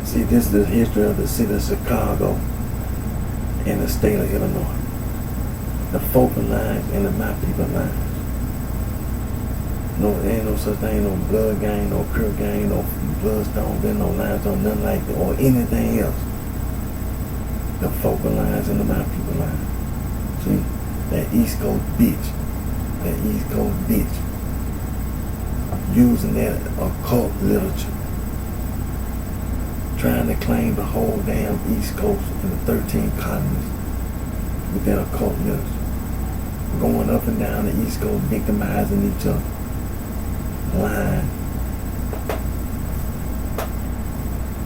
See, this is the history of the city of Chicago and the state of Illinois. The focal lines and the my people lines. No, there ain't no such thing, no blood gang, no crip gang, no bloodstone, there no lines on nothing like that, or anything else. The focal lines and the my people lines. See, that East Coast bitch, using that occult literature, trying to claim the whole damn East Coast and the 13 colonies with that occult literature. Going up and down the East Coast, victimizing each other, lying.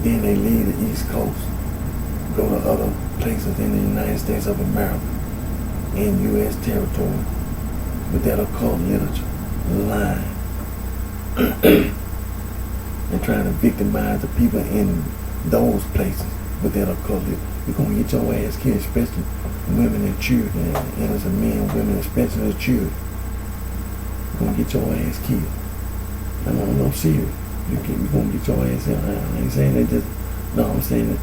Then they leave the East Coast, go to other places in the United States of America, in U.S. territory, with that occult literature, lying. And trying to victimize the people in those places with that occult literature. You're going to get your ass killed, especially women and children, and innocent men, women, especially the children. You're going to get your ass killed. I'm serious. You're going to get your ass killed. I ain't saying that just, no, I'm saying that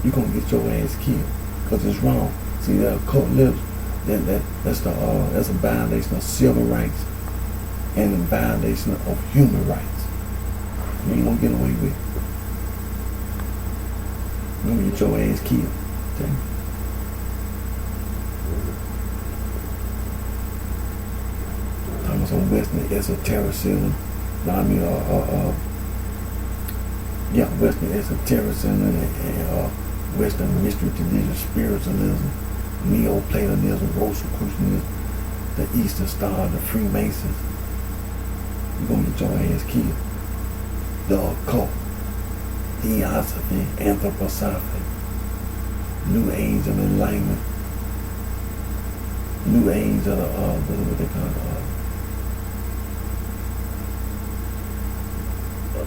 you're going to get your ass killed because it's wrong. See, that occult literature, that's a violation of civil rights and a violation of human rights. You ain't going to get away with it. You're going to get your ass killed. Okay? Talking about some Western esotericism. Western esotericism and Western mystery tradition, spiritualism, Neoplatonism, Rosicrucianism, the Eastern Star, the Freemasons. You're going to get your ass killed. The occult, Theosophy, Anthroposophy, New Age of Enlightenment, New Age of what they call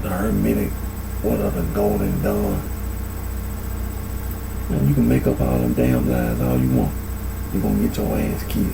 the Hermetic, what are the Golden Dawn. And you can make up all them damn lies all you want. You're going to get your ass killed.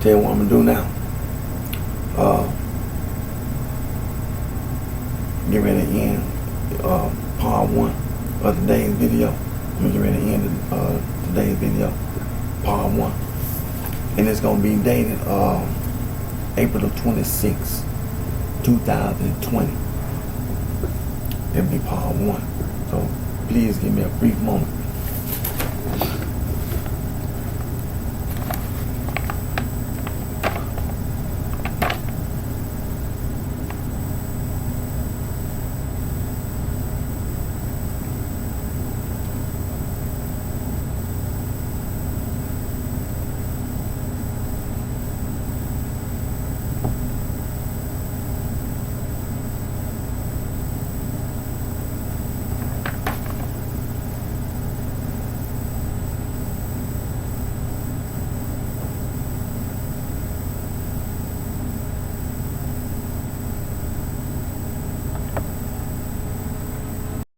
Tell you what I'm gonna do now. Get ready to end part 1 of today's video. I'm gonna get ready to end today's video, part 1. And it's gonna be dated April 26, 2020. It'll be part 1. So please give me a brief moment.